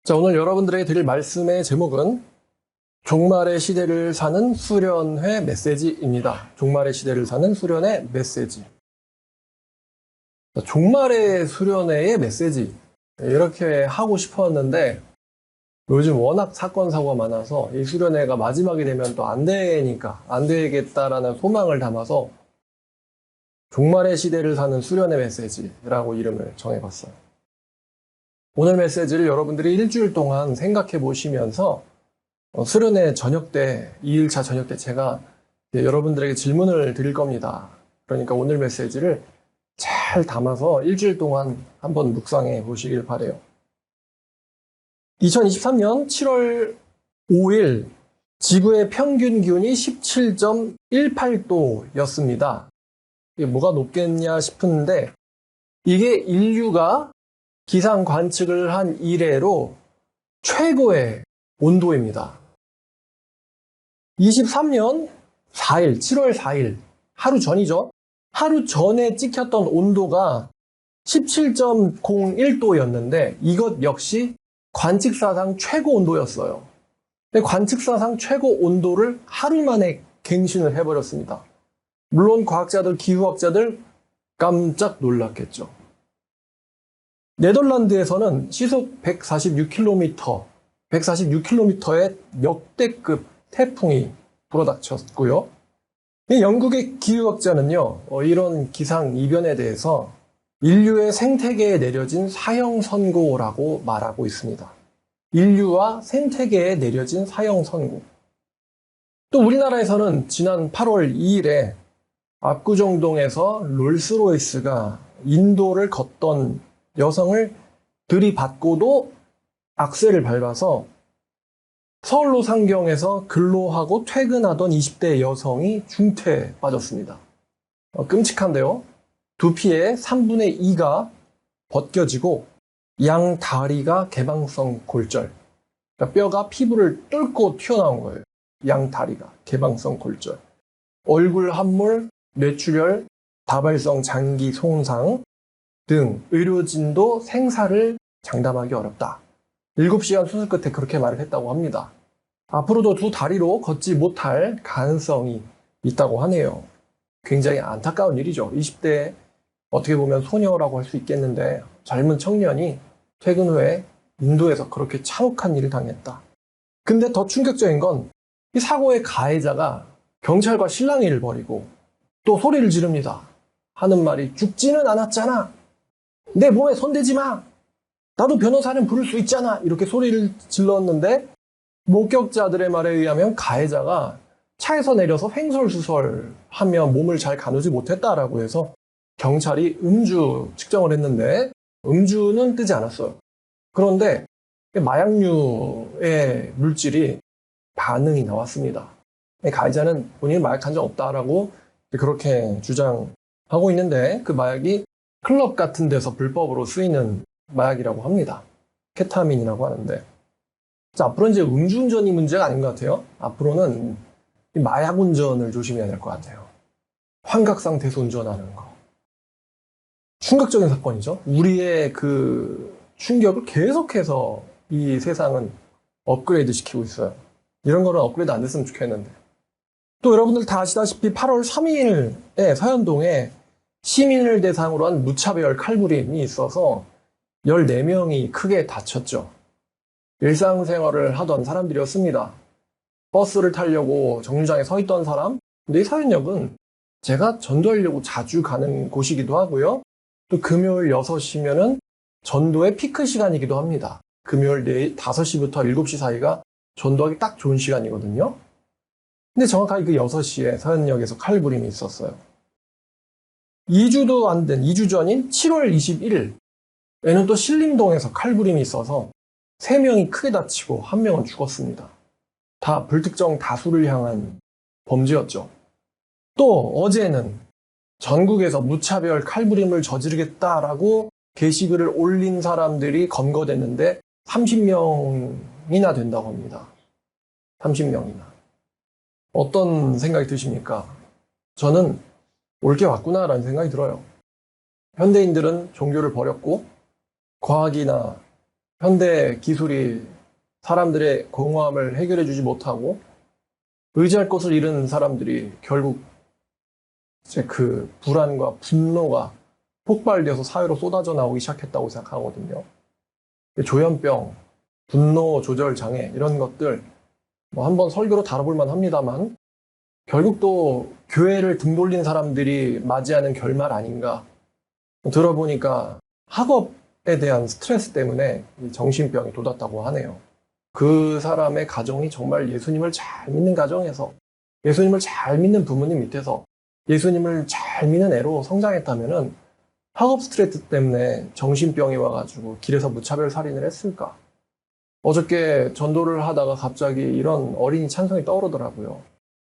자, 오늘 여러분들에게 드릴 말씀의 제목은 종말의 시대를 사는 수련회 메시지입니다. 종말의 시대를 사는 수련회 메시지. 자, 종말의 수련회의 메시지. 이렇게 하고 싶었는데 요즘 워낙 사건, 사고가 많아서 이 수련회가 마지막이 되면 또 안 되니까 안 되겠다라는 소망을 담아서 종말의 시대를 사는 수련회 메시지라고 이름을 정해봤어요. 오늘 메시지를 여러분들이 일주일 동안 생각해 보시면서 수련회 저녁 때, 2일차 저녁 때 제가 여러분들에게 질문을 드릴 겁니다. 그러니까 오늘 메시지를 잘 담아서 일주일 동안 한번 묵상해 보시길 바라요. 2023년 7월 5일 지구의 평균 기온이 17.18도였습니다. 이게 뭐가 높겠냐 싶은데 이게 인류가 기상 관측을 한 이래로 최고의 온도입니다. 23년 4일, 7월 4일, 하루 전이죠. 하루 전에 찍혔던 온도가 17.01도였는데 이것 역시 관측사상 최고 온도였어요. 근데 관측사상 최고 온도를 하루 만에 갱신을 해버렸습니다. 물론 과학자들, 기후학자들 깜짝 놀랐겠죠. 네덜란드에서는 시속 146km의 역대급 태풍이 불어닥쳤고요. 영국의 기후학자는요, 이런 기상 이변에 대해서 인류의 생태계에 내려진 사형 선고라고 말하고 있습니다. 인류와 생태계에 내려진 사형 선고. 또 우리나라에서는 지난 8월 2일에 압구정동에서 롤스로이스가 인도를 걷던 여성을 들이받고도 악셀을 밟아서 서울로 상경에서 근로하고 퇴근하던 20대 여성이 중태에 빠졌습니다. 끔찍한데요. 두피의 3분의 2가 벗겨지고 양 다리가 개방성 골절. 그러니까 뼈가 피부를 뚫고 튀어나온 거예요. 양 다리가 개방성 골절. 얼굴 함몰, 뇌출혈, 다발성 장기 손상 등 의료진도 생사를 장담하기 어렵다. 7시간 수술 끝에 그렇게 말을 했다고 합니다. 앞으로도 두 다리로 걷지 못할 가능성이 있다고 하네요. 굉장히 안타까운 일이죠. 20대 어떻게 보면 소녀라고 할 수 있겠는데 젊은 청년이 퇴근 후에 인도에서 그렇게 참혹한 일을 당했다. 근데 더 충격적인 건 이 사고의 가해자가 경찰과 실랑이를 벌이고 또 소리를 지릅니다. 하는 말이 죽지는 않았잖아. 내 몸에 손대지 마. 나도 변호사는 부를 수 있잖아. 이렇게 소리를 질렀는데 목격자들의 말에 의하면 가해자가 차에서 내려서 횡설수설하며 몸을 잘 가누지 못했다라고 해서 경찰이 음주 측정을 했는데 음주는 뜨지 않았어요. 그런데 마약류의 물질이 반응이 나왔습니다. 가해자는 본인이 마약한 적 없다라고 그렇게 주장하고 있는데 그 마약이 클럽 같은 데서 불법으로 쓰이는 마약이라고 합니다. 케타민이라고 하는데. 자, 앞으로는 이제 음주운전이 문제가 아닌 것 같아요. 앞으로는 마약 운전을 조심해야 될 것 같아요. 환각 상태에서 운전하는 거. 충격적인 사건이죠. 우리의 그 충격을 계속해서 이 세상은 업그레이드 시키고 있어요. 이런 거는 업그레이드 안 됐으면 좋겠는데. 또 여러분들 다 아시다시피 8월 3일에 서현동에 시민을 대상으로 한 무차별 칼부림이 있어서 14명이 크게 다쳤죠. 일상생활을 하던 사람들이었습니다. 버스를 타려고 정류장에 서 있던 사람. 근데 이 서현역은 제가 전도하려고 자주 가는 곳이기도 하고요. 또 금요일 6시면은 전도의 피크 시간이기도 합니다. 금요일 5시부터 7시 사이가 전도하기 딱 좋은 시간이거든요. 근데 정확하게 그 6시에 서현역에서 칼부림이 있었어요. 2주도 안 된 2주 전인 7월 21일에는 또 신림동에서 칼부림이 있어서 3명이 크게 다치고 1명은 죽었습니다. 다 불특정 다수를 향한 범죄였죠. 또 어제는 전국에서 무차별 칼부림을 저지르겠다라고 게시글을 올린 사람들이 검거됐는데 30명이나 된다고 합니다. 30명이나. 어떤 생각이 드십니까? 저는 올 게 왔구나라는 생각이 들어요. 현대인들은 종교를 버렸고 과학이나 현대 기술이 사람들의 공허함을 해결해주지 못하고 의지할 곳을 잃은 사람들이 결국 이제 그 불안과 분노가 폭발되어서 사회로 쏟아져 나오기 시작했다고 생각하거든요. 조현병, 분노 조절 장애 이런 것들 뭐 한번 설교로 다뤄볼 만합니다만 결국 또 교회를 등 돌린 사람들이 맞이하는 결말 아닌가. 들어보니까 학업에 대한 스트레스 때문에 정신병이 돋았다고 하네요. 그 사람의 가정이 정말 예수님을 잘 믿는 가정에서 예수님을 잘 믿는 부모님 밑에서 예수님을 잘 믿는 애로 성장했다면은 학업 스트레스 때문에 정신병이 와가지고 길에서 무차별 살인을 했을까? 어저께 전도를 하다가 갑자기 이런 어린이 찬송이 떠오르더라고요.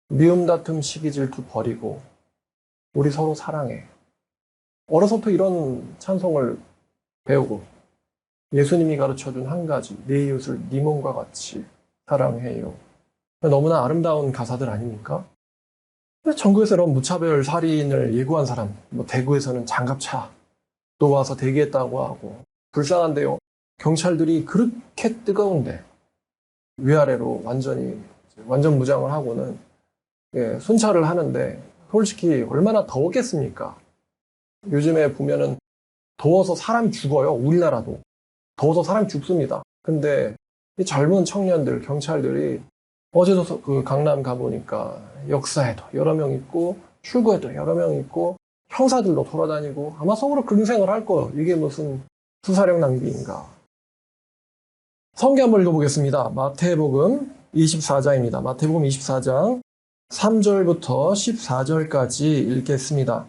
미움 다툼 시기 질투 버리고 우리 서로 사랑해. 어려서부터 이런 찬송을 배우고 예수님이 가르쳐준 한 가지, 내 이웃을 네 몸과 같이 사랑해요. 너무나 아름다운 가사들 아닙니까? 전국에서 이런 무차별 살인을 예고한 사람, 뭐 대구에서는 장갑차 또 와서 대기했다고 하고 불쌍한데요. 경찰들이 그렇게 뜨거운데 위아래로 완전 무장을 하고는 순찰을 하는데 솔직히 얼마나 더웠겠습니까? 요즘에 보면은 더워서 사람 죽어요. 우리나라도. 더워서 사람 죽습니다. 근데 이 젊은 청년들, 경찰들이 어제도 그 강남 가보니까 역사에도 여러 명 있고 출구에도 여러 명 있고 형사들도 돌아다니고 아마 속으로 그런 생각을 할 거예요. 이게 무슨 수사력 낭비인가. 성경 한번 읽어보겠습니다. 마태복음 24장입니다. 마태복음 24장 3절부터 14절까지 읽겠습니다.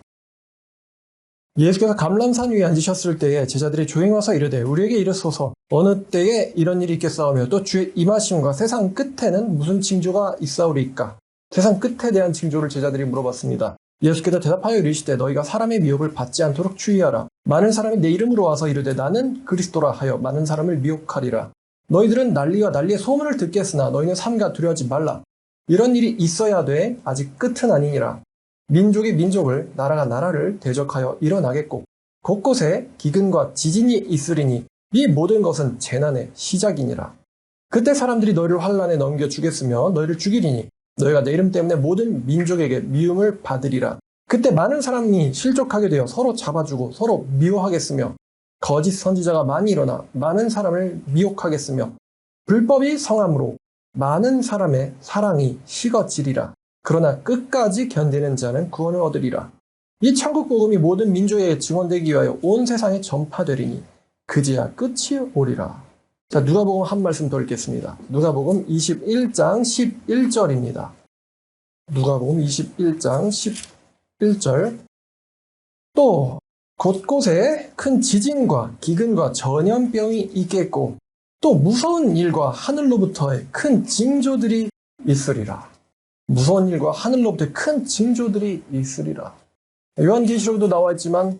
예수께서 감람산 위에 앉으셨을 때에 제자들이 조용히 와서 이르되 우리에게 이르소서 어느 때에 이런 일이 있겠사오며 또 주의 임하심과 세상 끝에는 무슨 징조가 있사오리이까? 세상 끝에 대한 징조를 제자들이 물어봤습니다. 예수께서 대답하여 이르시되 너희가 사람의 미혹을 받지 않도록 주의하라. 많은 사람이 내 이름으로 와서 이르되 나는 그리스도라 하여 많은 사람을 미혹하리라. 너희들은 난리와 난리의 소문을 듣겠으나 너희는 삼가 두려워하지 말라. 이런 일이 있어야 돼 아직 끝은 아니니라. 민족이 민족을 나라가 나라를 대적하여 일어나겠고 곳곳에 기근과 지진이 있으리니 이 모든 것은 재난의 시작이니라. 그때 사람들이 너희를 환난에 넘겨주겠으며 너희를 죽이리니 너희가 내 이름 때문에 모든 민족에게 미움을 받으리라. 그때 많은 사람이 실족하게 되어 서로 잡아주고 서로 미워하겠으며 거짓 선지자가 많이 일어나 많은 사람을 미혹하겠으며 불법이 성함으로 많은 사람의 사랑이 식어지리라. 그러나 끝까지 견디는 자는 구원을 얻으리라. 이 천국 복음이 모든 민족에게 증언되기 위하여 온 세상에 전파되리니 그제야 끝이 오리라. 자, 누가복음 한 말씀 더 읽겠습니다. 누가복음 21장 11절입니다. 누가복음 21장 11절. 또 곳곳에 큰 지진과 기근과 전염병이 있겠고 또 무서운 일과 하늘로부터의 큰 징조들이 있으리라. 무서운 일과 하늘로부터 큰 징조들이 있으리라. 요한계시록도 나와 있지만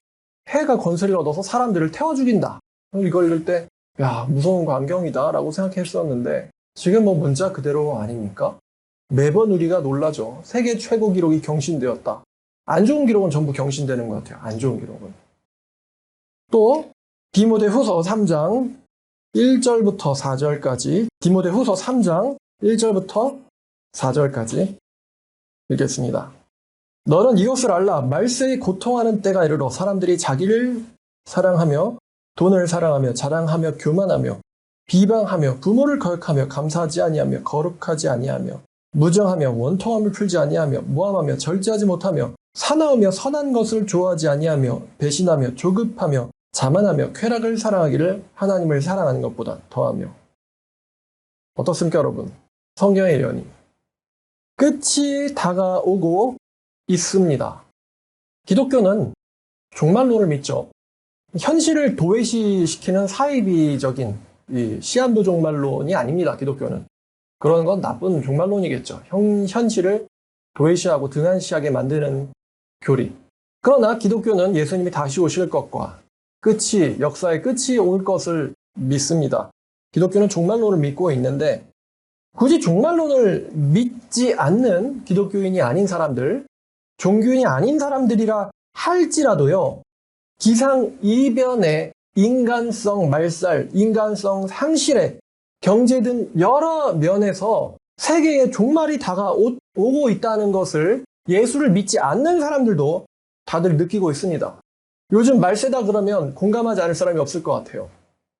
해가 권세를 얻어서 사람들을 태워 죽인다. 이걸 읽을 때 야, 무서운 광경이다 라고 생각했었는데 지금 뭐 문자 그대로 아닙니까? 매번 우리가 놀라죠. 세계 최고 기록이 경신되었다. 안 좋은 기록은 전부 경신되는 것 같아요. 안 좋은 기록은. 또 디모데후서 3장 1절부터 4절까지 디모데후서 3장 1절부터 4절까지 읽겠습니다. 너는 이것을 알라. 말세에 고통하는 때가 이르러 사람들이 자기를 사랑하며 돈을 사랑하며 자랑하며 교만하며 비방하며 부모를 거역하며 감사하지 아니하며 거룩하지 아니하며 무정하며 원통함을 풀지 아니하며 모함하며 절제하지 못하며 사나우며 선한 것을 좋아하지 아니하며 배신하며 조급하며 자만하며 쾌락을 사랑하기를 하나님을 사랑하는 것보다 더하며. 어떻습니까, 여러분? 성경의 예언이 끝이 다가오고 있습니다. 기독교는 종말론을 믿죠. 현실을 도외시시키는 사이비적인 시한부 종말론이 아닙니다. 기독교는. 그런 건 나쁜 종말론이겠죠. 현실을 도외시하고 등한시하게 만드는 교리. 그러나 기독교는 예수님이 다시 오실 것과 역사의 끝이 올 것을 믿습니다. 기독교는 종말론을 믿고 있는데 굳이 종말론을 믿지 않는 기독교인이 아닌 사람들, 종교인이 아닌 사람들이라 할지라도요, 기상이변에 인간성 말살, 인간성 상실의 경제 등 여러 면에서 세계의 종말이 다가오고 있다는 것을 예수를 믿지 않는 사람들도 다들 느끼고 있습니다. 요즘 말세다 그러면 공감하지 않을 사람이 없을 것 같아요.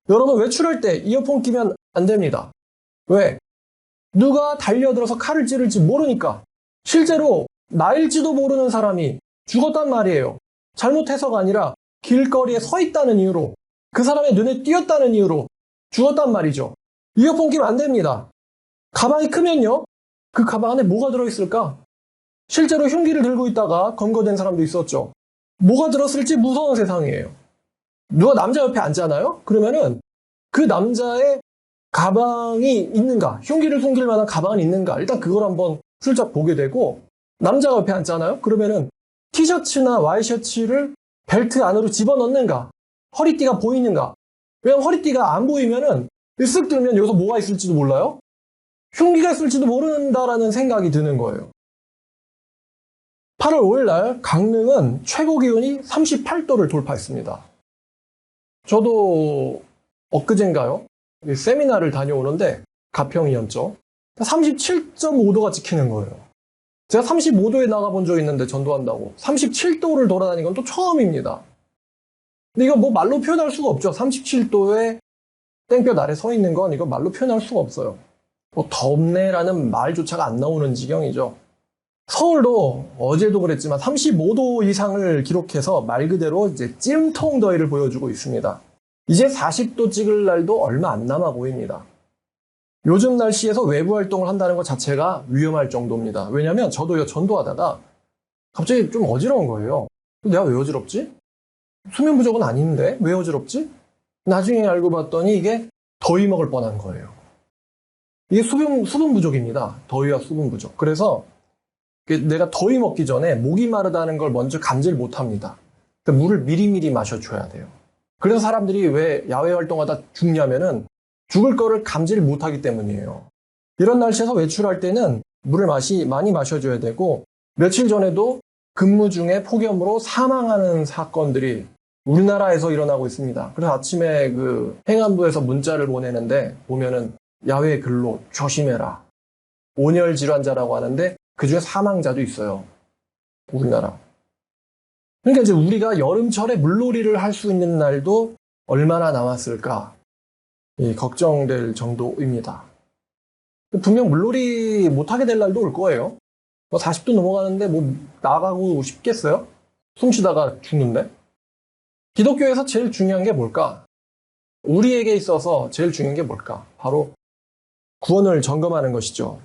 여러분 외출할 때 이어폰 끼면 안 됩니다. 왜? 누가 달려들어서 칼을 찌를지 모르니까. 실제로 나일지도 모르는 사람이 죽었단 말이에요. 잘못해서가 아니라 길거리에 서 있다는 이유로, 그 사람의 눈에 띄었다는 이유로 죽었단 말이죠. 이어폰 끼면 안 됩니다. 가방이 크면요, 그 가방 안에 뭐가 들어있을까? 실제로 흉기를 들고 있다가 검거된 사람도 있었죠. 뭐가 들었을지 무서운 세상이에요. 누가 남자 옆에 앉잖아요? 그러면은 그 남자의 가방이 있는가, 흉기를 숨길 만한 가방은 있는가, 일단 그걸 한번 슬쩍 보게 되고, 남자가 옆에 앉잖아요? 그러면은 티셔츠나 와이셔츠를 벨트 안으로 집어넣는가, 허리띠가 보이는가. 왜냐면 허리띠가 안 보이면은 쓱 들면 여기서 뭐가 있을지도 몰라요? 흉기가 있을지도 모른다라는 생각이 드는 거예요. 8월 5일 날 강릉은 최고 기온이 38도를 돌파했습니다. 저도 엊그젠가요? 세미나를 다녀오는데 가평이었죠. 37.5도가 찍히는 거예요. 제가 35도에 나가본 적 있는데 전도한다고 37도를 돌아다니는 건 또 처음입니다. 근데 이거 뭐 말로 표현할 수가 없죠. 37도에 땡볕 아래 서 있는 건 이거 말로 표현할 수가 없어요. 뭐 덥네라는 말조차가 안 나오는 지경이죠. 서울도 어제도 그랬지만 35도 이상을 기록해서 말 그대로 이제 찜통 더위를 보여주고 있습니다. 이제 40도 찍을 날도 얼마 안 남아 보입니다. 요즘 날씨에서 외부 활동을 한다는 것 자체가 위험할 정도입니다. 왜냐면 저도요, 전도하다가 갑자기 좀 어지러운 거예요. 내가 왜 어지럽지? 수면 부족은 아닌데 왜 어지럽지? 나중에 알고 봤더니 이게 더위 먹을 뻔한 거예요. 이게 수분 부족입니다. 더위와 수분 부족. 그래서 내가 더위 먹기 전에 목이 마르다는 걸 먼저 감지를 못합니다. 물을 미리미리 마셔줘야 돼요. 그래서 사람들이 왜 야외 활동하다 죽냐면은 죽을 거를 감지를 못하기 때문이에요. 이런 날씨에서 외출할 때는 물을 많이 마셔줘야 되고, 며칠 전에도 근무 중에 폭염으로 사망하는 사건들이 우리나라에서 일어나고 있습니다. 그래서 아침에 그 행안부에서 문자를 보내는데 보면은 야외 근로 조심해라. 온열 질환자라고 하는데 그중에 사망자도 있어요. 우리나라. 그러니까 이제 우리가 여름철에 물놀이를 할 수 있는 날도 얼마나 남았을까 걱정될 정도입니다. 분명 물놀이 못하게 될 날도 올 거예요. 40도 넘어가는데 뭐 나가고 싶겠어요? 숨 쉬다가 죽는데? 기독교에서 제일 중요한 게 뭘까? 우리에게 있어서 제일 중요한 게 뭘까? 바로 구원을 점검하는 것이죠.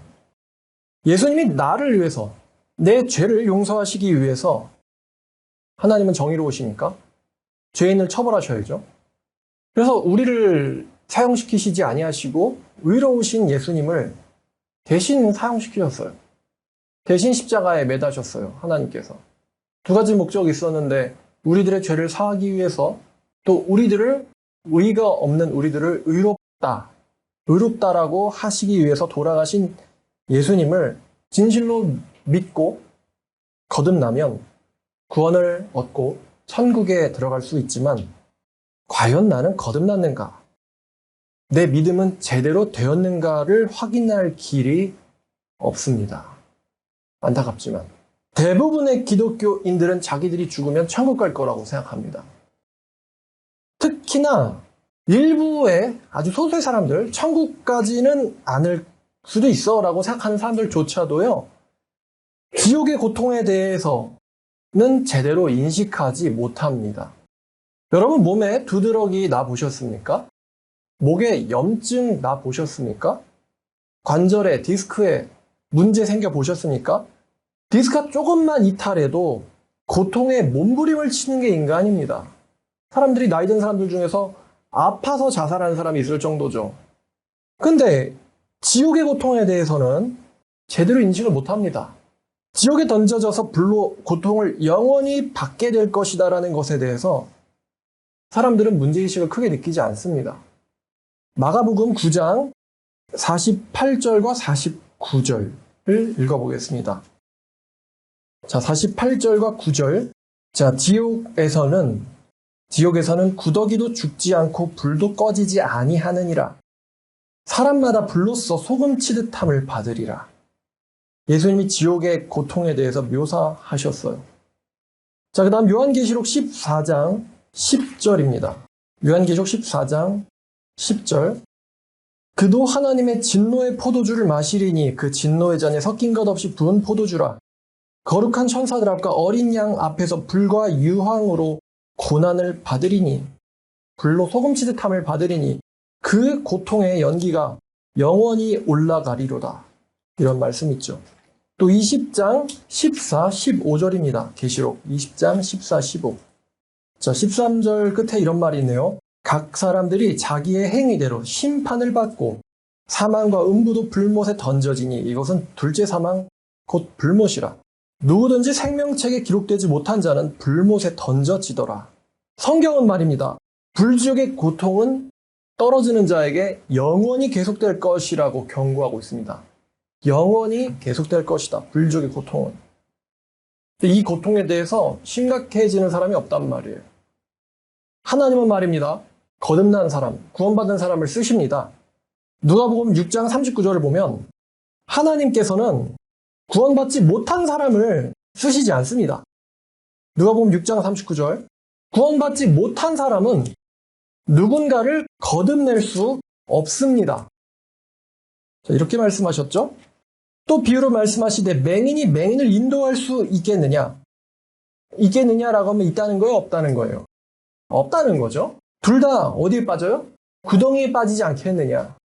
예수님이 나를 위해서, 내 죄를 용서하시기 위해서, 하나님은 정의로우시니까 죄인을 처벌하셔야죠. 그래서 우리를 사용시키시지 아니하시고 의로우신 예수님을 대신 사용시키셨어요. 대신 십자가에 매다셨어요. 하나님께서. 두 가지 목적이 있었는데, 우리들의 죄를 사하기 위해서, 또 의가 없는 우리들을 의롭다라고 하시기 위해서 돌아가신 예수님을 진실로 믿고 거듭나면 구원을 얻고 천국에 들어갈 수 있지만, 과연 나는 거듭났는가? 내 믿음은 제대로 되었는가를 확인할 길이 없습니다. 안타깝지만 대부분의 기독교인들은 자기들이 죽으면 천국 갈 거라고 생각합니다. 특히나 일부의 아주 소수의 사람들, 천국까지는 않을 수도 있어 라고 생각하는 사람들조차도요, 지옥의 고통에 대해서는 제대로 인식하지 못합니다. 여러분 몸에 두드러기 나 보셨습니까? 목에 염증 나 보셨습니까? 관절에, 디스크에 문제 생겨 보셨습니까? 디스크가 조금만 이탈해도 고통에 몸부림을 치는 게 인간입니다. 사람들이 나이 든 사람들 중에서 아파서 자살하는 사람이 있을 정도죠. 근데 지옥의 고통에 대해서는 제대로 인식을 못합니다. 지옥에 던져져서 불로 고통을 영원히 받게 될 것이다라는 것에 대해서 사람들은 문제의식을 크게 느끼지 않습니다. 마가복음 9장 48절과 49절을 읽어보겠습니다. 자, 48절과 9절. 자, 지옥에서는 지옥에서는 구더기도 죽지 않고 불도 꺼지지 아니하느니라. 사람마다 불로써 소금치듯함을 받으리라. 예수님이 지옥의 고통에 대해서 묘사하셨어요. 자, 그 다음 요한계시록 14장 10절입니다. 요한계시록 14장 10절. 그도 하나님의 진노의 포도주를 마시리니 그 진노의 잔에 섞인 것 없이 부은 포도주라. 거룩한 천사들 앞과 어린 양 앞에서 불과 유황으로 고난을 받으리니, 불로 소금치듯함을 받으리니 그 고통의 연기가 영원히 올라가리로다. 이런 말씀 있죠. 또 20장 14, 15절입니다. 계시록 20장 14, 15. 자, 13절 끝에 이런 말이 있네요. 각 사람들이 자기의 행위대로 심판을 받고 사망과 음부도 불못에 던져지니 이것은 둘째 사망 곧 불못이라. 누구든지 생명책에 기록되지 못한 자는 불못에 던져지더라. 성경은 말입니다. 불지옥의 고통은 떨어지는 자에게 영원히 계속될 것이라고 경고하고 있습니다. 영원히 계속될 것이다. 불지옥의 고통은. 이 고통에 대해서 심각해지는 사람이 없단 말이에요. 하나님은 말입니다. 거듭난 사람, 구원받은 사람을 쓰십니다. 누가복음 6장 39절을 보면 하나님께서는 구원받지 못한 사람을 쓰시지 않습니다. 누가복음 6장 39절. 구원받지 못한 사람은 누군가를 거듭낼 수 없습니다. 자, 이렇게 말씀하셨죠? 또 비유로 말씀하시되 맹인이 맹인을 인도할 수 있겠느냐? 있겠느냐라고 하면 있다는 거예요? 없다는 거예요? 없다는 거죠. 둘 다 어디에 빠져요? 구덩이에 빠지지 않겠느냐?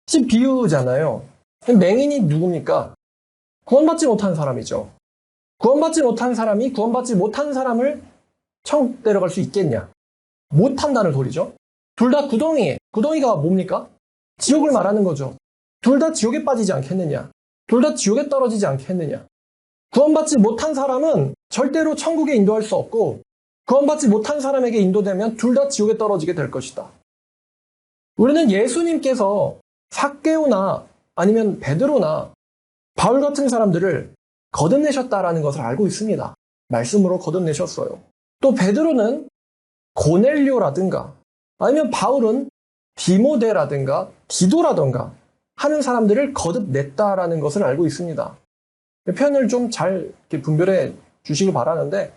지금 비유잖아요. 맹인이 누굽니까? 구원받지 못한 사람이죠. 구원받지 못한 사람이 구원받지 못한 사람을 천국 데려갈 수 있겠냐? 못한다는 소리죠. 둘 다 구덩이에. 구덩이가 뭡니까? 지옥을 말하는 거죠. 둘 다 지옥에 빠지지 않겠느냐? 둘 다 지옥에 떨어지지 않겠느냐? 구원받지 못한 사람은 절대로 천국에 인도할 수 없고 구원받지 못한 사람에게 인도되면 둘 다 지옥에 떨어지게 될 것이다. 우리는 예수님께서 삭개오나 아니면 베드로나 바울 같은 사람들을 거듭내셨다라는 것을 알고 있습니다. 말씀으로 거듭내셨어요. 또 베드로는 고넬료라든가 아니면 바울은 디모데라든가 디도라든가 하는 사람들을 거듭냈다라는 것을 알고 있습니다. 표현을 좀 잘 분별해 주시길 바라는데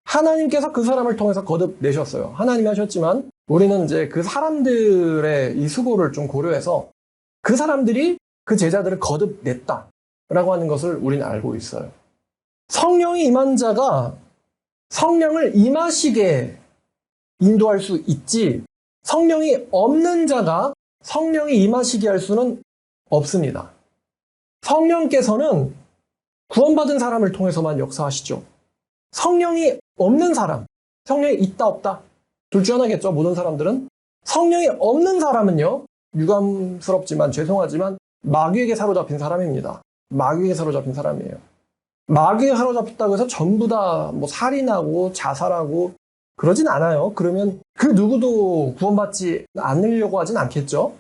하나님께서 그 사람을 통해서 거듭내셨어요. 하나님이 하셨지만 우리는 이제 그 사람들의 이 수고를 좀 고려해서 그 사람들이 그 제자들을 거듭냈다라고 하는 것을 우리는 알고 있어요. 성령이 임한 자가 성령을 임하시게 인도할 수 있지 성령이 없는 자가 성령이 임하시게 할 수는 없습니다. 성령께서는 구원받은 사람을 통해서만 역사하시죠. 성령이 없는 사람, 성령이 있다 없다 둘 중 하나겠죠. 모든 사람들은. 성령이 없는 사람은요. 유감스럽지만 죄송하지만 마귀에게 사로잡힌 사람입니다. 마귀에게 사로잡힌 사람이에요. 마귀에 사로잡혔다고 해서 전부 다 뭐 살인하고 자살하고 그러진 않아요. 그러면 그 누구도 구원받지 않으려고 하진 않겠죠.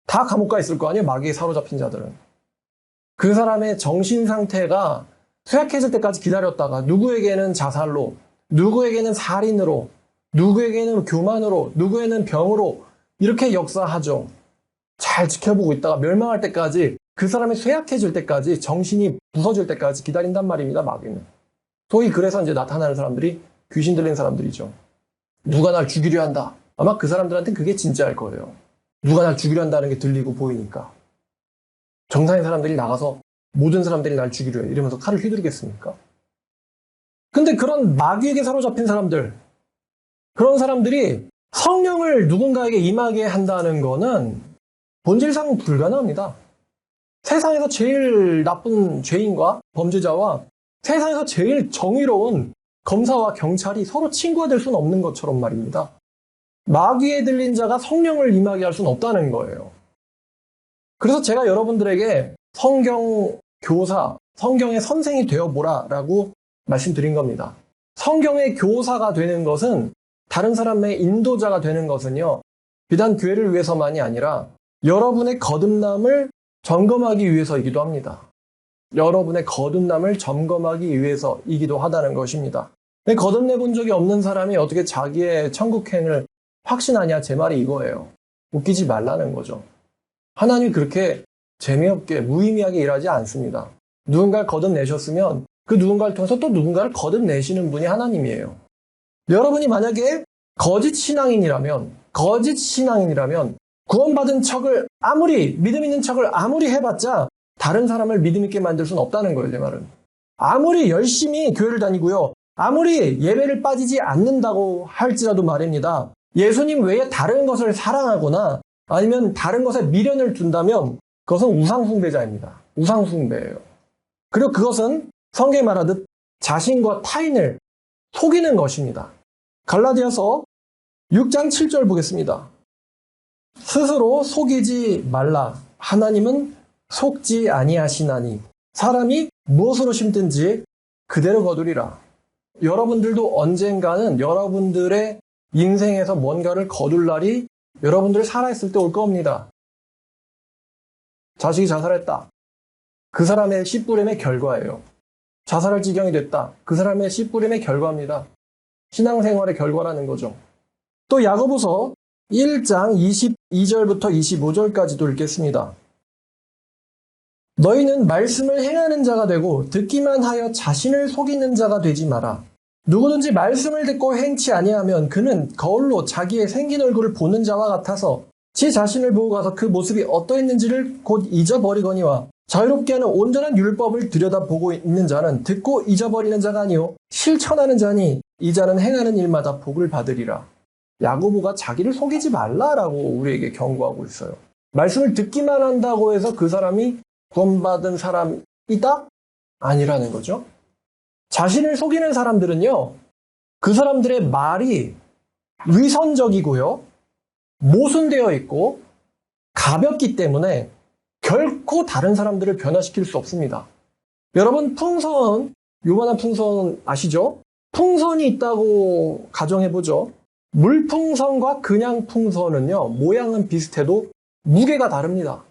다 감옥 가 있을 거 아니에요. 마귀에 사로잡힌 자들은. 그 사람의 정신 상태가 쇠약해질 때까지 기다렸다가 누구에게는 자살로, 누구에게는 살인으로, 누구에게는 교만으로, 누구에게는 병으로 이렇게 역사하죠. 잘 지켜보고 있다가 멸망할 때까지 그 사람이 쇠약해질 때까지 정신이 부서질 때까지 기다린단 말입니다. 마귀는. 소위 그래서 이제 나타나는 사람들이 귀신 들린 사람들이죠. 누가 날 죽이려 한다. 아마 그 사람들한테는 그게 진짜일 거예요. 누가 날 죽이려 한다는 게 들리고 보이니까. 정상의 사람들이 나가서 모든 사람들이 날 죽이려 해 이러면서 칼을 휘두르겠습니까? 근데 그런 마귀에게 사로잡힌 사람들, 그런 사람들이 성령을 누군가에게 임하게 한다는 거는 본질상 불가능합니다. 세상에서 제일 나쁜 죄인과 범죄자와 세상에서 제일 정의로운 검사와 경찰이 서로 친구가 될 수는 없는 것처럼 말입니다. 마귀에 들린 자가 성령을 임하게 할 수는 없다는 거예요. 그래서 제가 여러분들에게 성경 교사, 성경의 선생이 되어보라라고 말씀드린 겁니다. 성경의 교사가 되는 것은 다른 사람의 인도자가 되는 것은요. 비단 교회를 위해서만이 아니라 여러분의 거듭남을 점검하기 위해서이기도 합니다. 여러분의 거듭남을 점검하기 위해서이기도 하다는 것입니다. 거듭내 본 적이 없는 사람이 어떻게 자기의 천국행을 확신하냐, 제 말이 이거예요. 웃기지 말라는 거죠. 하나님이 그렇게 재미없게 무의미하게 일하지 않습니다. 누군가를 거듭내셨으면 그 누군가를 통해서 또 누군가를 거듭내시는 분이 하나님이에요. 여러분이 만약에 거짓 신앙인이라면 구원받은 척을 믿음 있는 척을 아무리 해봤자 다른 사람을 믿음 있게 만들 수는 없다는 거예요, 제 말은. 아무리 열심히 교회를 다니고요, 아무리 예배를 빠지지 않는다고 할지라도 말입니다. 예수님 외에 다른 것을 사랑하거나 아니면 다른 것에 미련을 둔다면 그것은 우상숭배자입니다. 우상숭배예요. 그리고 그것은 성경에 말하듯 자신과 타인을 속이는 것입니다. 갈라디아서 6장 7절 보겠습니다. 스스로 속이지 말라. 하나님은 속지 아니하시나니 사람이 무엇으로 심든지 그대로 거두리라. 여러분들도 언젠가는 여러분들의 인생에서 뭔가를 거둘 날이 여러분들이 살아있을 때 올 겁니다. 자식이 자살했다. 그 사람의 씨뿌림의 결과예요. 자살할 지경이 됐다. 그 사람의 씨뿌림의 결과입니다. 신앙생활의 결과라는 거죠. 또 야고보서 1장 22절부터 25절까지도 읽겠습니다. 너희는 말씀을 행하는 자가 되고 듣기만 하여 자신을 속이는 자가 되지 마라. 누구든지 말씀을 듣고 행치 아니하면 그는 거울로 자기의 생긴 얼굴을 보는 자와 같아서 지 자신을 보고 가서 그 모습이 어떠했는지를 곧 잊어버리거니와 자유롭게 하는 온전한 율법을 들여다보고 있는 자는 듣고 잊어버리는 자가 아니요 실천하는 자니 이 자는 행하는 일마다 복을 받으리라. 야고보가 자기를 속이지 말라라고 우리에게 경고하고 있어요. 말씀을 듣기만 한다고 해서 그 사람이 구원받은 사람이다? 아니라는 거죠. 자신을 속이는 사람들은요, 그 사람들의 말이 위선적이고요, 모순되어 있고 가볍기 때문에 결코 다른 사람들을 변화시킬 수 없습니다. 여러분, 요만한 풍선 아시죠? 풍선이 있다고 가정해보죠. 물풍선과 그냥 풍선은요, 모양은 비슷해도 무게가 다릅니다.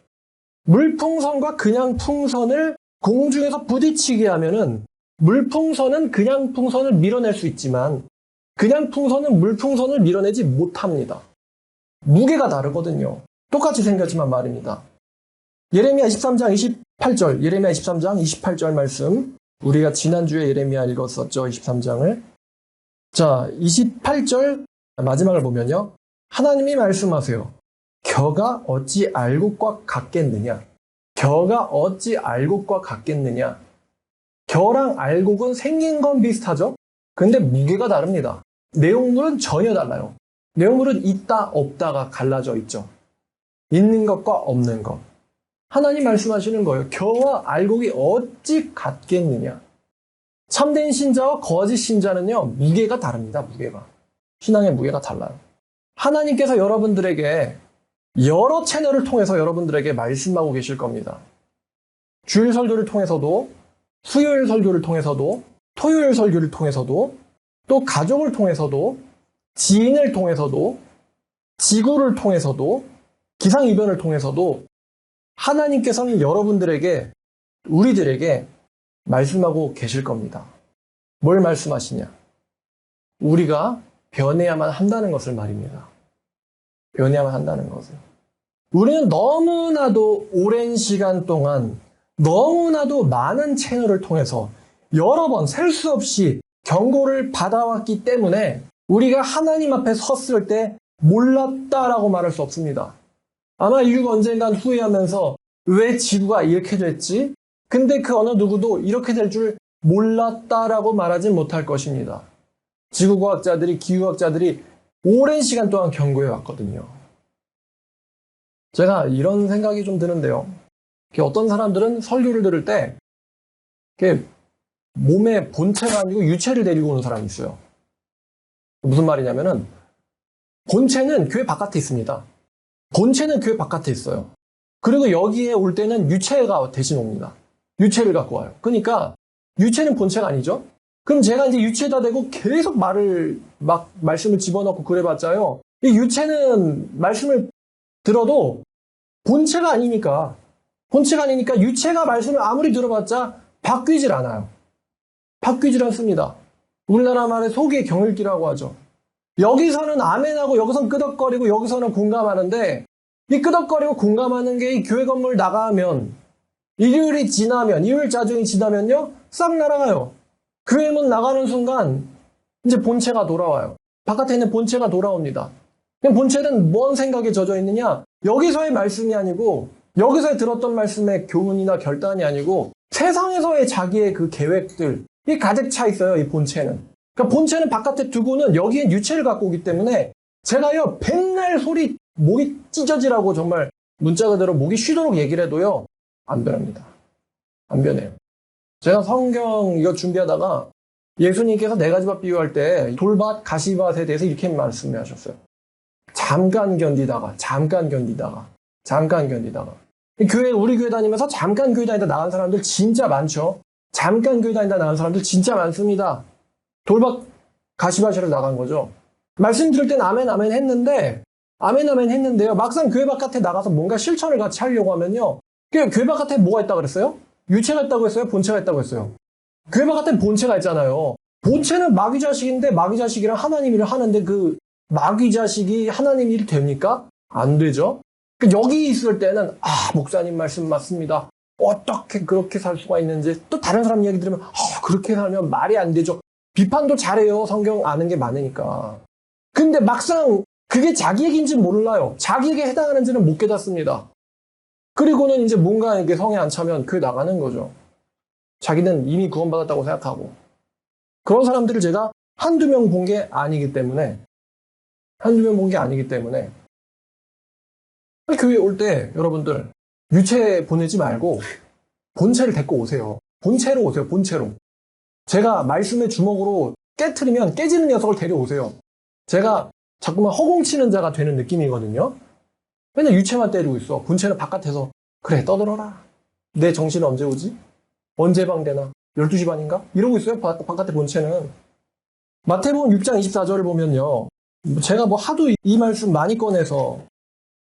물풍선과 그냥 풍선을 공중에서 부딪히게 하면은 물풍선은 그냥 풍선을 밀어낼 수 있지만 그냥 풍선은 물풍선을 밀어내지 못합니다. 무게가 다르거든요. 똑같이 생겼지만 말입니다. 예레미야 23장 28절 말씀, 우리가 지난주에 예레미야 읽었었죠. 23장을. 자, 28절 마지막을 보면요, 하나님이 말씀하세요. 겨가 어찌 알곡과 같겠느냐? 겨가 어찌 알곡과 같겠느냐? 겨랑 알곡은 생긴 건 비슷하죠? 근데 무게가 다릅니다. 내용물은 전혀 달라요. 내용물은 있다 없다가 갈라져 있죠. 있는 것과 없는 것. 하나님 말씀하시는 거예요. 겨와 알곡이 어찌 같겠느냐? 참된 신자와 거짓 신자는요, 무게가 다릅니다. 무게가. 신앙의 무게가 달라요. 하나님께서 여러분들에게 여러 채널을 통해서 여러분들에게 말씀하고 계실 겁니다. 주일 설교를 통해서도, 수요일 설교를 통해서도, 토요일 설교를 통해서도, 또 가족을 통해서도, 지인을 통해서도, 지구를 통해서도, 기상이변을 통해서도 하나님께서는 여러분들에게, 우리들에게 말씀하고 계실 겁니다. 뭘 말씀하시냐? 우리가 변해야만 한다는 것을 말입니다. 변해야만 한다는 것을. 우리는 너무나도 오랜 시간 동안 너무나도 많은 채널을 통해서 여러 번 셀 수 없이 경고를 받아왔기 때문에 우리가 하나님 앞에 섰을 때 몰랐다라고 말할 수 없습니다. 아마 인류가 언젠간 후회하면서 왜 지구가 이렇게 됐지? 근데 그 어느 누구도 이렇게 될 줄 몰랐다라고 말하진 못할 것입니다. 지구과학자들이, 기후학자들이 오랜 시간 동안 경고해 왔거든요. 제가 이런 생각이 좀 드는데요. 어떤 사람들은 설교를 들을 때 몸에 본체가 아니고 유체를 데리고 오는 사람이 있어요. 무슨 말이냐면은 본체는 교회 바깥에 있습니다. 본체는 교회 바깥에 있어요. 그리고 여기에 올 때는 유체가 대신 옵니다. 유체를 갖고 와요. 그러니까 유체는 본체가 아니죠. 그럼 제가 이제 유체에다 대고 계속 말씀을 집어넣고 그래봤자요, 이 유체는 말씀을 들어도 본체가 아니니까 유체가 말씀을 아무리 들어봤자 바뀌질 않아요. 바뀌질 않습니다. 우리나라 말에 속이 경읽기라고 하죠. 여기서는 아멘하고 여기서는 끄덕거리고 여기서는 공감하는데 이 끄덕거리고 공감하는 게 이 교회 건물 나가면 일요일이 지나면 일요일자중이 지나면요 싹 날아가요. 교회 문 나가는 순간 이제 본체가 돌아와요. 바깥에 있는 본체가 돌아옵니다. 그럼 본체는 뭔 생각에 젖어 있느냐? 여기서의 말씀이 아니고 여기서 들었던 말씀의 교훈이나 결단이 아니고 세상에서의 자기의 그 계획들 이 가득 차 있어요. 이 본체는. 그러니까 본체는 바깥에 두고는 여기에 유체를 갖고 오기 때문에 제가요 백날 소리 목이 찢어지라고 정말 문자 그대로 목이 쉬도록 얘기를 해도요 안 변합니다. 안 변해요. 제가 성경 이거 준비하다가 예수님께서 네 가지 밭 비유할 때 돌밭, 가시밭에 대해서 이렇게 말씀하셨어요. 잠깐 견디다가 우리 교회 다니면서 잠깐 교회 다니다 나간 사람들 진짜 많죠. 잠깐 교회 다니다 나간 사람들 진짜 많습니다. 돌밭, 가시밭으로 나간 거죠. 말씀 들을 땐 아멘 했는데요. 막상 교회 바깥에 나가서 뭔가 실천을 같이 하려고 하면요. 교회 바깥에 뭐가 있다고 그랬어요? 유체가 있다고 했어요? 본체가 있다고 했어요? 교회 바깥에 본체가 있잖아요. 본체는 마귀 자식인데 마귀 자식이랑 하나님 일을 하는데 그 마귀 자식이 하나님 일이 됩니까? 안 되죠. 여기 있을 때는 목사님 말씀 맞습니다. 어떻게 그렇게 살 수가 있는지 또 다른 사람 이야기 들으면 그렇게 살면 말이 안 되죠. 비판도 잘해요. 성경 아는 게 많으니까. 근데 막상 그게 자기 얘기인지 몰라요. 자기에게 해당하는지는 못 깨닫습니다. 그리고는 이제 뭔가 이게 성에 안 차면 그게 나가는 거죠. 자기는 이미 구원받았다고 생각하고. 그런 사람들을 제가 한두 명 본 게 아니기 때문에 교회 올 때 여러분들 유체 보내지 말고 본체를 데리고 오세요. 본체로 오세요. 본체로. 제가 말씀의 주먹으로 깨트리면 깨지는 녀석을 데려오세요. 제가 자꾸만 허공치는 자가 되는 느낌이거든요. 맨날 유체만 때리고 있어. 본체는 바깥에서 그래 떠들어라. 내 정신은 언제 오지? 언제 방되나? 12시 반인가? 이러고 있어요. 바깥의 본체는. 마태복음 6장 24절을 보면요. 제가 하도 이 말씀 많이 꺼내서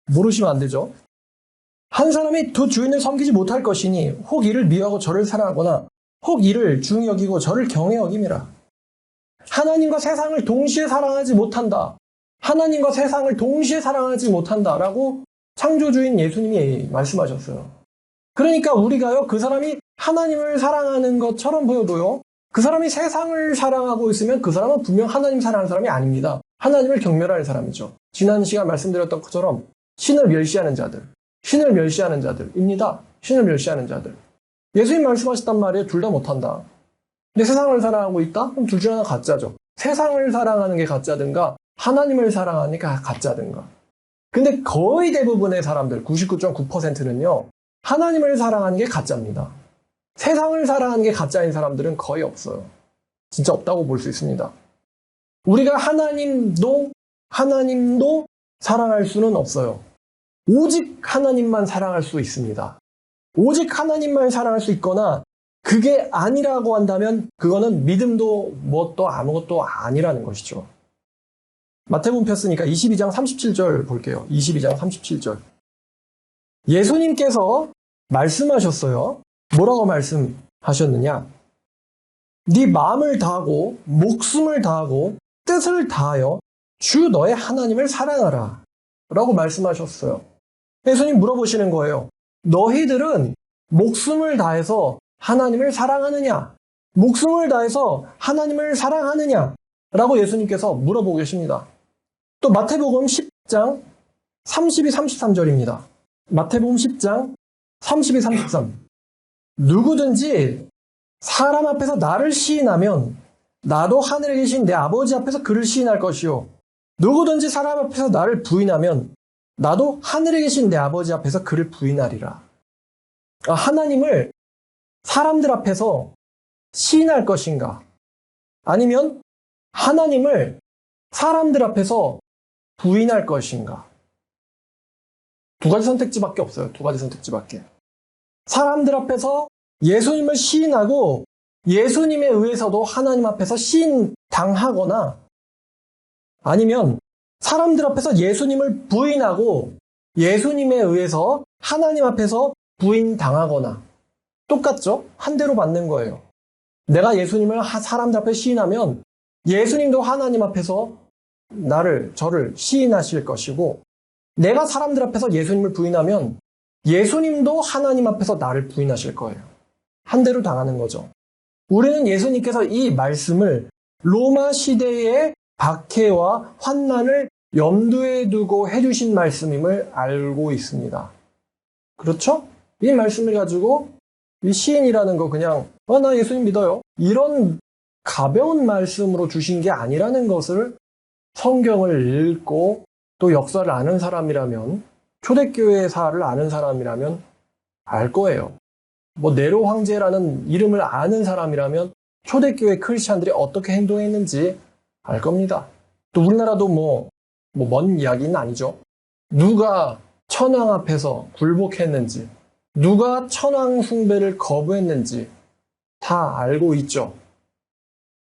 모르시면 안 되죠. 한 사람이 두 주인을 섬기지 못할 것이니 혹 이를 미워하고 저를 사랑하거나 혹 이를 중히 여기고 저를 경히 여김이라. 하나님과 세상을 동시에 사랑하지 못한다. 하나님과 세상을 동시에 사랑하지 못한다라고 창조주인 예수님이 말씀하셨어요. 그러니까 우리가요, 그 사람이 하나님을 사랑하는 것처럼 보여도요, 그 사람이 세상을 사랑하고 있으면 그 사람은 분명 하나님 사랑하는 사람이 아닙니다. 하나님을 경멸하는 사람이죠. 지난 시간 말씀드렸던 것처럼 신을 멸시하는 자들입니다. 신을 멸시하는 자들. 예수님 말씀하셨단 말이에요. 둘 다 못한다. 근데 세상을 사랑하고 있다? 그럼 둘 중 하나 가짜죠. 세상을 사랑하는 게 가짜든가 하나님을 사랑하는 게 가짜든가. 근데 거의 대부분의 사람들, 99.9%는요. 하나님을 사랑하는 게 가짜입니다. 세상을 사랑하는 게 가짜인 사람들은 거의 없어요. 진짜 없다고 볼 수 있습니다. 우리가 하나님도 사랑할 수는 없어요. 오직 하나님만 사랑할 수 있습니다. 오직 하나님만 사랑할 수 있거나 그게 아니라고 한다면 그거는 믿음도 뭣도 아무것도 아니라는 것이죠. 마태복음 폈으니까 22장 37절 볼게요. 22장 37절. 예수님께서 말씀하셨어요. 뭐라고 말씀하셨느냐? 네 마음을 다하고 목숨을 다하고 뜻을 다하여 주 너의 하나님을 사랑하라 라고 말씀하셨어요. 예수님 물어보시는 거예요. 너희들은 목숨을 다해서 하나님을 사랑하느냐? 목숨을 다해서 하나님을 사랑하느냐? 라고 예수님께서 물어보고 계십니다. 또 마태복음 10장 32, 33절입니다. 마태복음 10장 32, 33. 누구든지 사람 앞에서 나를 시인하면 나도 하늘에 계신 내 아버지 앞에서 그를 시인할 것이요. 누구든지 사람 앞에서 나를 부인하면 나도 하늘에 계신 내 아버지 앞에서 그를 부인하리라. 하나님을 사람들 앞에서 시인할 것인가? 아니면 하나님을 사람들 앞에서 부인할 것인가? 두 가지 선택지밖에 없어요. 두 가지 선택지밖에. 사람들 앞에서 예수님을 시인하고 예수님에 의해서도 하나님 앞에서 시인당하거나 아니면 사람들 앞에서 예수님을 부인하고 예수님에 의해서 하나님 앞에서 부인당하거나 똑같죠? 한 대로 받는 거예요. 내가 예수님을 사람들 앞에 시인하면 예수님도 하나님 앞에서 저를 시인하실 것이고, 내가 사람들 앞에서 예수님을 부인하면 예수님도 하나님 앞에서 나를 부인하실 거예요. 한 대로 당하는 거죠. 우리는 예수님께서 이 말씀을 로마 시대의 박해와 환난을 염두에 두고 해주신 말씀임을 알고 있습니다. 그렇죠? 이 말씀을 가지고 이 시인이라는 거 그냥 나 예수님 믿어요. 이런 가벼운 말씀으로 주신 게 아니라는 것을 성경을 읽고 또 역사를 아는 사람이라면, 초대교회사를 아는 사람이라면 알 거예요. 네로 황제라는 이름을 아는 사람이라면 초대교회 크리스찬들이 어떻게 행동했는지 알 겁니다. 또 우리나라도 먼 이야기는 아니죠. 누가 천황 앞에서 굴복했는지, 누가 천황 숭배를 거부했는지 다 알고 있죠.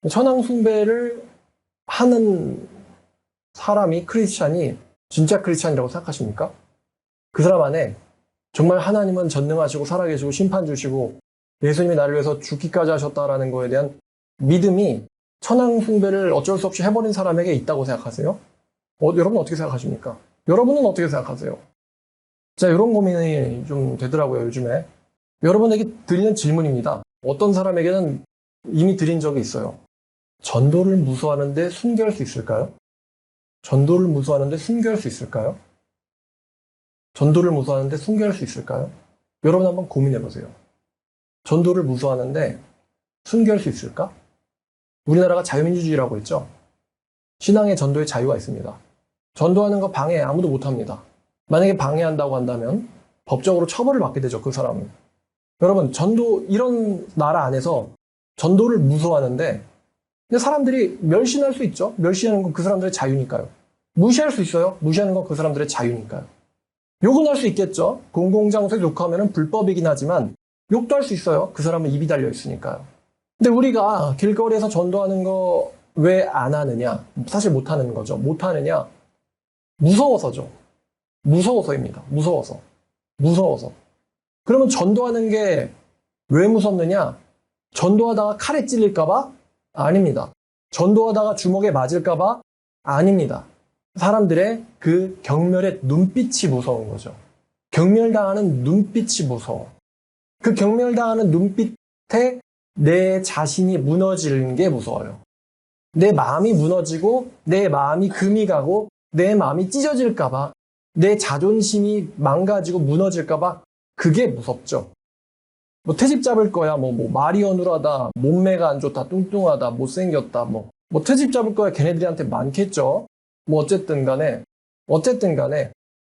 천황 숭배를 하는 사람이, 크리스찬이 진짜 크리스찬이라고 생각하십니까? 그 사람 안에 정말 하나님은 전능하시고 살아계시고 심판 주시고 예수님이 나를 위해서 죽기까지 하셨다라는 거에 대한 믿음이 천황 숭배를 어쩔 수 없이 해버린 사람에게 있다고 생각하세요? 여러분 어떻게 생각하십니까? 여러분은 어떻게 생각하세요? 자, 이런 고민이 좀 되더라고요, 요즘에. 여러분에게 드리는 질문입니다. 어떤 사람에게는 이미 드린 적이 있어요. 전도를 무서워하는데 순교할 수 있을까요? 전도를 무서워하는데 순교할 수 있을까요? 전도를 무서워하는데 순교할 수 있을까요? 여러분 한번 고민해보세요. 전도를 무서워하는데 순교할 수 있을까? 우리나라가 자유민주주의라고 했죠? 신앙의 전도의 자유가 있습니다. 전도하는 거 방해 아무도 못합니다. 만약에 방해한다고 한다면 법적으로 처벌을 받게 되죠, 그 사람은. 여러분, 이런 나라 안에서 전도를 무서워하는데 근데 사람들이 멸시할 수 있죠. 멸시하는 건 그 사람들의 자유니까요. 무시할 수 있어요. 무시하는 건 그 사람들의 자유니까요. 욕은 할 수 있겠죠. 공공장소에서 욕하면 불법이긴 하지만 욕도 할 수 있어요. 그 사람은 입이 달려 있으니까요. 근데 우리가 길거리에서 전도하는 거 왜 안 하느냐? 사실 못 하는 거죠. 못 하느냐? 무서워서죠. 무서워서입니다. 무서워서. 그러면 전도하는 게 왜 무섭느냐? 전도하다가 칼에 찔릴까봐? 아닙니다. 전도하다가 주먹에 맞을까봐? 아닙니다. 사람들의 그 경멸의 눈빛이 무서운 거죠. 경멸당하는 눈빛이 무서워. 그 경멸당하는 눈빛에 내 자신이 무너지는 게 무서워요. 내 마음이 무너지고 내 마음이 금이 가고 내 마음이 찢어질까봐, 내 자존심이 망가지고 무너질까봐 그게 무섭죠. 트집 잡을 거야, 말이 어눌하다, 몸매가 안 좋다, 뚱뚱하다, 못생겼다, 트집 잡을 거야 걔네들한테 많겠죠. 어쨌든 간에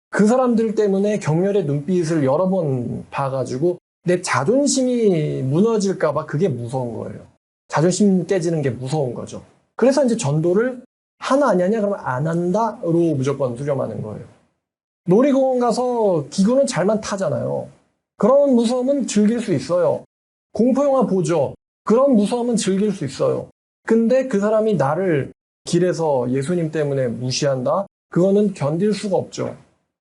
그 사람들 때문에 경멸의 눈빛을 여러 번 봐가지고 내 자존심이 무너질까봐 그게 무서운 거예요. 자존심 깨지는 게 무서운 거죠. 그래서 이제 전도를 하나 안 하냐 그러면 안 한다로 무조건 수렴하는 거예요. 놀이공원 가서 기구는 잘만 타잖아요. 그런 무서움은 즐길 수 있어요. 공포영화 보죠. 그런 무서움은 즐길 수 있어요. 근데 그 사람이 나를 길에서 예수님 때문에 무시한다? 그거는 견딜 수가 없죠.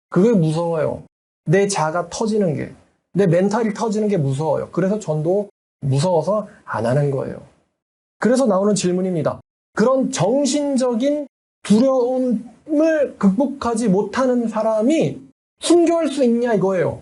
그게 무서워요. 내 자아가 터지는 게, 내 멘탈이 터지는 게 무서워요. 그래서 전도 무서워서 안 하는 거예요. 그래서 나오는 질문입니다. 그런 정신적인 두려움을 극복하지 못하는 사람이 순교할 수 있냐 이거예요.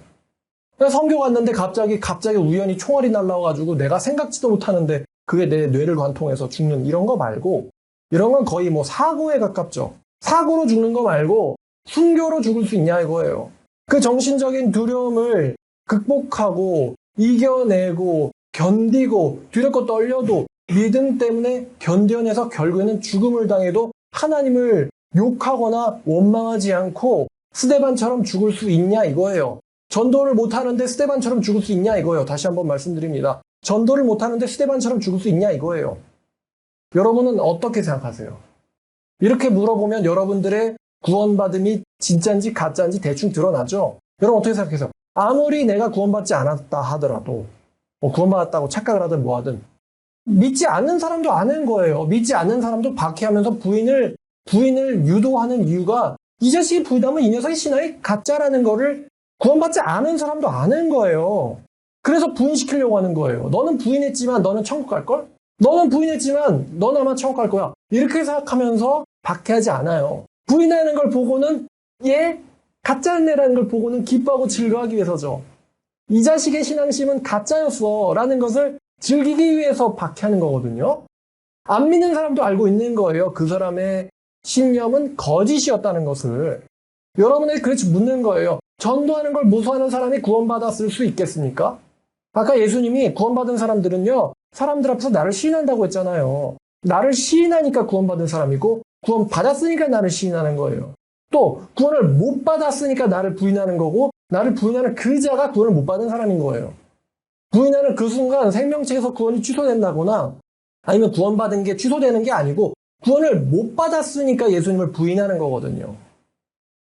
선교 갔는데 갑자기 우연히 총알이 날라와가지고 내가 생각지도 못하는데 그게 내 뇌를 관통해서 죽는 이런 거 말고, 이런 건 거의 사고에 가깝죠. 사고로 죽는 거 말고 순교로 죽을 수 있냐 이거예요. 그 정신적인 두려움을 극복하고 이겨내고 견디고 두렵고 떨려도 믿음 때문에 견뎌내서 결국에는 죽음을 당해도 하나님을 욕하거나 원망하지 않고 스데반처럼 죽을 수 있냐 이거예요. 전도를 못하는데 스데반처럼 죽을 수 있냐 이거예요. 다시 한번 말씀드립니다. 전도를 못하는데 스데반처럼 죽을 수 있냐 이거예요. 여러분은 어떻게 생각하세요? 이렇게 물어보면 여러분들의 구원받음이 진짜인지 가짜인지 대충 드러나죠? 여러분 어떻게 생각하세요? 아무리 내가 구원받지 않았다 하더라도 구원받았다고 착각을 하든 뭐하든 믿지 않는 사람도 아는 거예요. 믿지 않는 사람도 박해하면서 부인을 유도하는 이유가 이 자식이 부인하면 이 녀석이 신앙이 가짜라는 거를 구원받지 않은 사람도 아는 거예요. 그래서 부인시키려고 하는 거예요. 너는 부인했지만 너는 천국 갈걸? 너는 부인했지만 너는 아마 천국 갈 거야. 이렇게 생각하면서 박해하지 않아요. 부인하는 걸 보고는 얘 가짜네라는 걸 보고는 기뻐하고 즐거워하기 위해서죠. 이 자식의 신앙심은 가짜였어 라는 것을 즐기기 위해서 박해하는 거거든요. 안 믿는 사람도 알고 있는 거예요. 그 사람의 신념은 거짓이었다는 것을. 여러분에게 그렇게 묻는 거예요. 전도하는 걸 무서워하는 사람이 구원받았을 수 있겠습니까? 아까 예수님이 구원받은 사람들은요, 사람들 앞에서 나를 시인한다고 했잖아요. 나를 시인하니까 구원받은 사람이고, 구원받았으니까 나를 시인하는 거예요. 또 구원을 못 받았으니까 나를 부인하는 거고, 나를 부인하는 그 자가 구원을 못 받은 사람인 거예요. 부인하는 그 순간 생명책에서 구원이 취소된다거나 아니면 구원받은 게 취소되는 게 아니고 구원을 못 받았으니까 예수님을 부인하는 거거든요.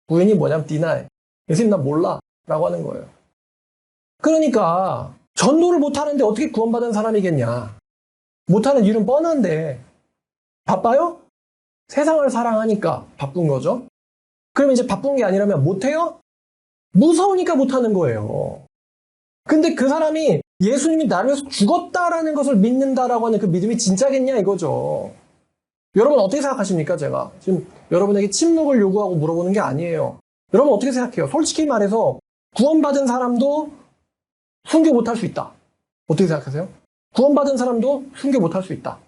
부인이 뭐냐면 deny. 예수님 나 몰라 라고 하는 거예요. 그러니까 전도를 못하는데 어떻게 구원받은 사람이겠냐. 못하는 이유는 뻔한데 바빠요? 세상을 사랑하니까 바쁜 거죠. 그러면 이제 바쁜 게 아니라면 못해요? 무서우니까 못하는 거예요. 근데 그 사람이 예수님이 나를 위해서 죽었다라는 것을 믿는다라고 하는 그 믿음이 진짜겠냐 이거죠. 여러분 어떻게 생각하십니까? 제가 지금 여러분에게 침묵을 요구하고 물어보는 게 아니에요. 여러분 어떻게 생각해요? 솔직히 말해서 구원받은 사람도 순교 못할 수 있다. 어떻게 생각하세요? 구원받은 사람도 순교 못할 수 있다.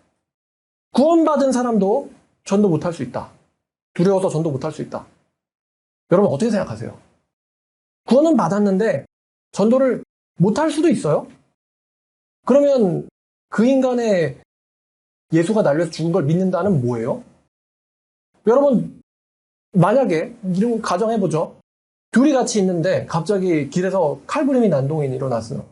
구원받은 사람도 전도 못할 수 있다. 두려워서 전도 못할 수 있다. 여러분 어떻게 생각하세요? 구원은 받았는데 전도를 못할 수도 있어요? 그러면 그 인간의 예수가 나를 위해서 죽은 걸 믿는다는 뭐예요? 여러분 만약에 이런 가정해보죠. 둘이 같이 있는데 갑자기 길에서 칼부림이 난동이 일어났어요.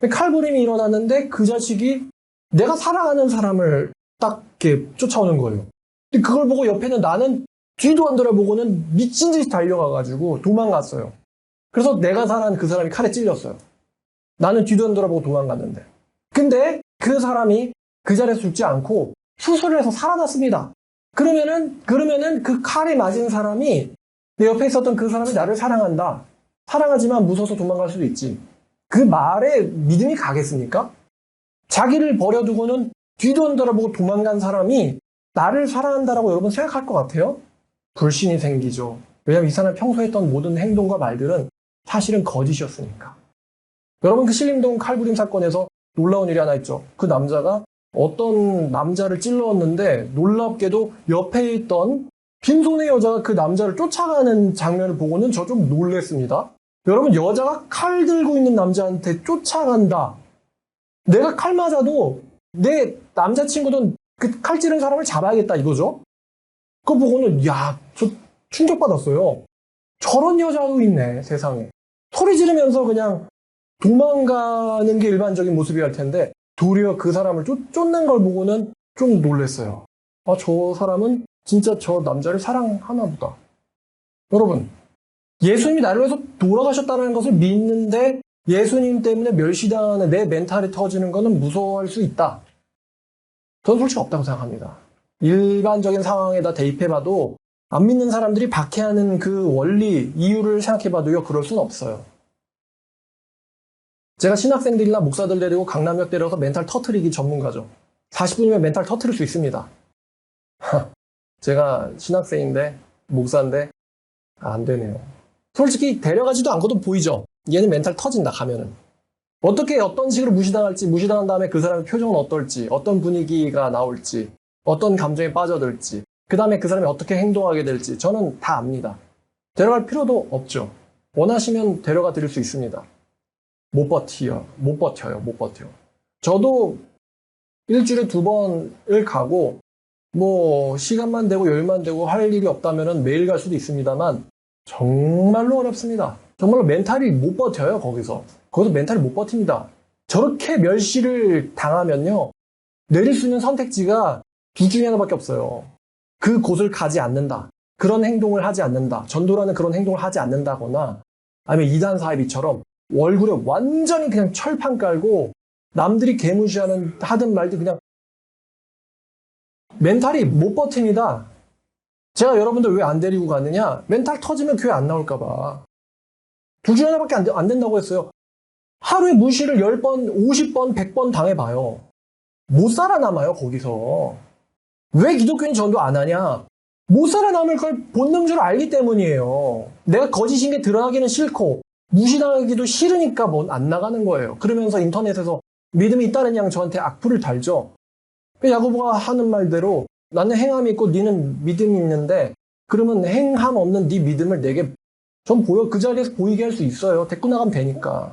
칼부림이 일어났는데 그 자식이 내가 사랑하는 사람을 딱 이렇게 쫓아오는 거예요. 근데 그걸 보고 옆에 있는 나는 뒤도 안 돌아보고는 미친 듯이 달려가가지고 도망갔어요. 그래서 내가 사랑하는 그 사람이 칼에 찔렸어요. 나는 뒤도 안 돌아보고 도망갔는데. 근데 그 사람이 그 자리에서 죽지 않고 수술을 해서 살아났습니다. 그러면은 그 칼에 맞은 사람이 내 옆에 있었던 그 사람이 나를 사랑한다. 사랑하지만 무서워서 도망갈 수도 있지. 그 말에 믿음이 가겠습니까? 자기를 버려두고는 뒤도 안 돌아보고 도망간 사람이 나를 사랑한다라고 여러분 생각할 것 같아요? 불신이 생기죠. 왜냐하면 이 사람이 평소에 했던 모든 행동과 말들은 사실은 거짓이었으니까. 여러분 그 신림동 칼부림 사건에서 놀라운 일이 하나 있죠. 그 남자가 어떤 남자를 찔렀는데 놀랍게도 옆에 있던 빈손의 여자가 그 남자를 쫓아가는 장면을 보고는 저 좀 놀랬습니다. 여러분 여자가 칼 들고 있는 남자한테 쫓아간다. 내가 칼 맞아도 내 남자친구든 그 칼 찌른 사람을 잡아야겠다 이거죠. 그거 보고는 야, 저 충격받았어요. 저런 여자도 있네 세상에. 소리 지르면서 그냥 도망가는 게 일반적인 모습이랄 텐데 도리어 그 사람을 쫓는 걸 보고는 좀 놀랐어요. 아, 저 사람은 진짜 저 남자를 사랑하나 보다. 여러분, 예수님이 나를 위해서 돌아가셨다는 것을 믿는데 예수님 때문에 멸시당하는 내 멘탈이 터지는 것은 무서워할 수 있다. 저는 솔직히 없다고 생각합니다. 일반적인 상황에다 대입해봐도 안 믿는 사람들이 박해하는 그 원리, 이유를 생각해봐도요, 그럴 수는 없어요. 제가 신학생들이나 목사들 데리고 강남역 데려서 멘탈 터트리기 전문가죠. 40분이면 멘탈 터트릴 수 있습니다. 제가 신학생인데, 목사인데, 안 되네요. 솔직히 데려가지도 않고도 보이죠? 얘는 멘탈 터진다, 가면은. 어떻게, 어떤 식으로 무시당할지, 무시당한 다음에 그 사람의 표정은 어떨지, 어떤 분위기가 나올지, 어떤 감정에 빠져들지, 그 다음에 그 사람이 어떻게 행동하게 될지, 저는 다 압니다. 데려갈 필요도 없죠. 원하시면 데려가 드릴 수 있습니다. 못 버텨요. 저도 일주일에 2번을 가고, 시간만 되고 여유만 되고 할 일이 없다면 매일 갈 수도 있습니다만, 정말로 어렵습니다. 정말로 멘탈이 못 버텨요, 거기서 멘탈이 못 버팁니다. 저렇게 멸시를 당하면요, 내릴 수 있는 선택지가 둘 중에 하나밖에 없어요. 그 곳을 가지 않는다. 그런 행동을 하지 않는다. 전도라는 그런 행동을 하지 않는다거나, 아니면 이단 사이비처럼 얼굴에 완전히 그냥 철판 깔고 남들이 하든 말든 그냥 멘탈이 못 버팁니다. 제가 여러분들 왜 안 데리고 가느냐? 멘탈 터지면 교회 안 나올까봐. 둘 중에 하나밖에 안 된다고 했어요. 하루에 무시를 10번, 50번, 100번 당해봐요. 못 살아남아요, 거기서. 왜 기독교인 전도 안 하냐? 못 살아남을 걸 본능적으로 알기 때문이에요. 내가 거짓인 게 드러나기는 싫고 무시당하기도 싫으니까 뭐 안 나가는 거예요. 그러면서 인터넷에서 믿음이 있다는 양 저한테 악플을 달죠. 야고보가 하는 말대로 나는 행함이 있고 너는 믿음이 있는데 그러면 행함 없는 네 믿음을 내게 좀 보여. 그 자리에서 보이게 할 수 있어요. 데리고 나가면 되니까.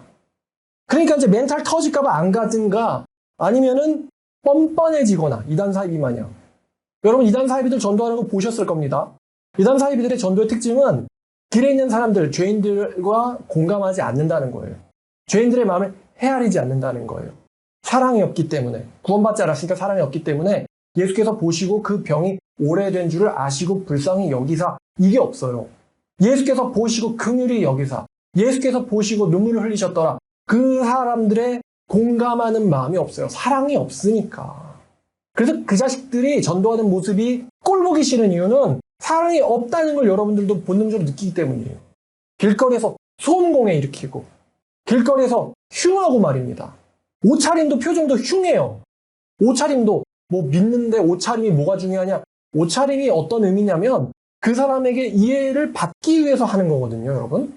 그러니까 이제 멘탈 터질까봐 안 가든가 아니면은 뻔뻔해지거나 이단 사이비 마냥. 여러분 이단 사이비들 전도하는 거 보셨을 겁니다. 이단 사이비들의 전도의 특징은 길에 있는 사람들, 죄인들과 공감하지 않는다는 거예요. 죄인들의 마음을 헤아리지 않는다는 거예요. 사랑이 없기 때문에, 구원받지 않았으니까 사랑이 없기 때문에 예수께서 보시고 그 병이 오래된 줄을 아시고 불쌍히 여기사, 이게 없어요. 예수께서 보시고 긍휼히 여기사, 예수께서 보시고 눈물을 흘리셨더라. 그 사람들의 공감하는 마음이 없어요. 사랑이 없으니까. 그래서 그 자식들이 전도하는 모습이 꼴보기 싫은 이유는 사랑이 없다는 걸 여러분들도 본능적으로 느끼기 때문이에요. 길거리에서 소음공해 일으키고 길거리에서 흉하고 말입니다. 옷차림도 표정도 흉해요. 옷차림도 뭐 믿는데 옷차림이 뭐가 중요하냐? 옷차림이 어떤 의미냐면 그 사람에게 이해를 받기 위해서 하는 거거든요, 여러분.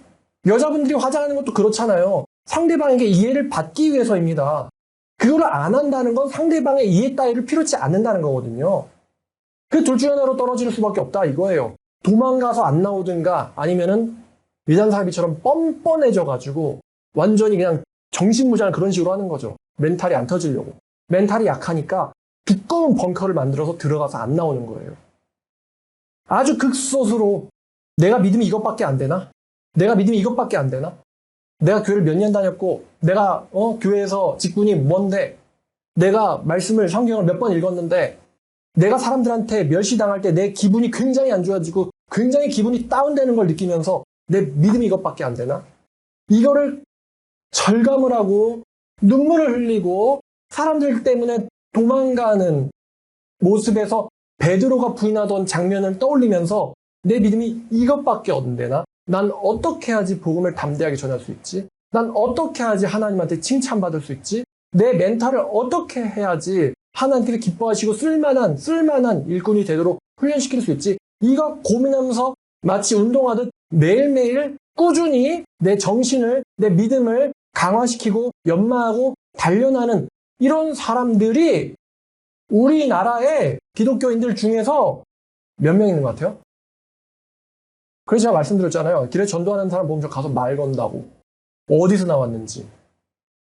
여자분들이 화장하는 것도 그렇잖아요. 상대방에게 이해를 받기 위해서입니다. 그거를 안 한다는 건 상대방의 이해 따위를 필요치 않는다는 거거든요. 그 둘 중에 하나로 떨어질 수밖에 없다 이거예요. 도망가서 안 나오든가 아니면은 이단사이비처럼 뻔뻔해져가지고 완전히 그냥 정신무장을 그런 식으로 하는 거죠. 멘탈이 안 터지려고. 멘탈이 약하니까 두꺼운 벙커를 만들어서 들어가서 안 나오는 거예요. 아주 극소수로 내가 믿음이 이것밖에 안 되나? 내가 믿음이 이것밖에 안 되나? 내가 교회를 몇 년 다녔고 내가 교회에서 직분이 뭔데 내가 말씀을 성경을 몇 번 읽었는데 내가 사람들한테 멸시당할 때 내 기분이 굉장히 안 좋아지고 굉장히 기분이 다운되는 걸 느끼면서 내 믿음이 이것밖에 안 되나? 이거를 절감을 하고 눈물을 흘리고 사람들 때문에 도망가는 모습에서 베드로가 부인하던 장면을 떠올리면서 내 믿음이 이것밖에 안 되나? 난 어떻게 해야지 복음을 담대하게 전할 수 있지? 난 어떻게 해야지 하나님한테 칭찬받을 수 있지? 내 멘탈을 어떻게 해야지 하나님께서 기뻐하시고 쓸만한 일꾼이 되도록 훈련시킬 수 있지? 이거 고민하면서 마치 운동하듯 매일매일 꾸준히 내 정신을, 내 믿음을 강화시키고 연마하고 단련하는 이런 사람들이 우리나라의 기독교인들 중에서 몇 명 있는 것 같아요? 그래서 제가 말씀드렸잖아요. 길에 전도하는 사람 보면 저 가서 말 건다고. 어디서 나왔는지.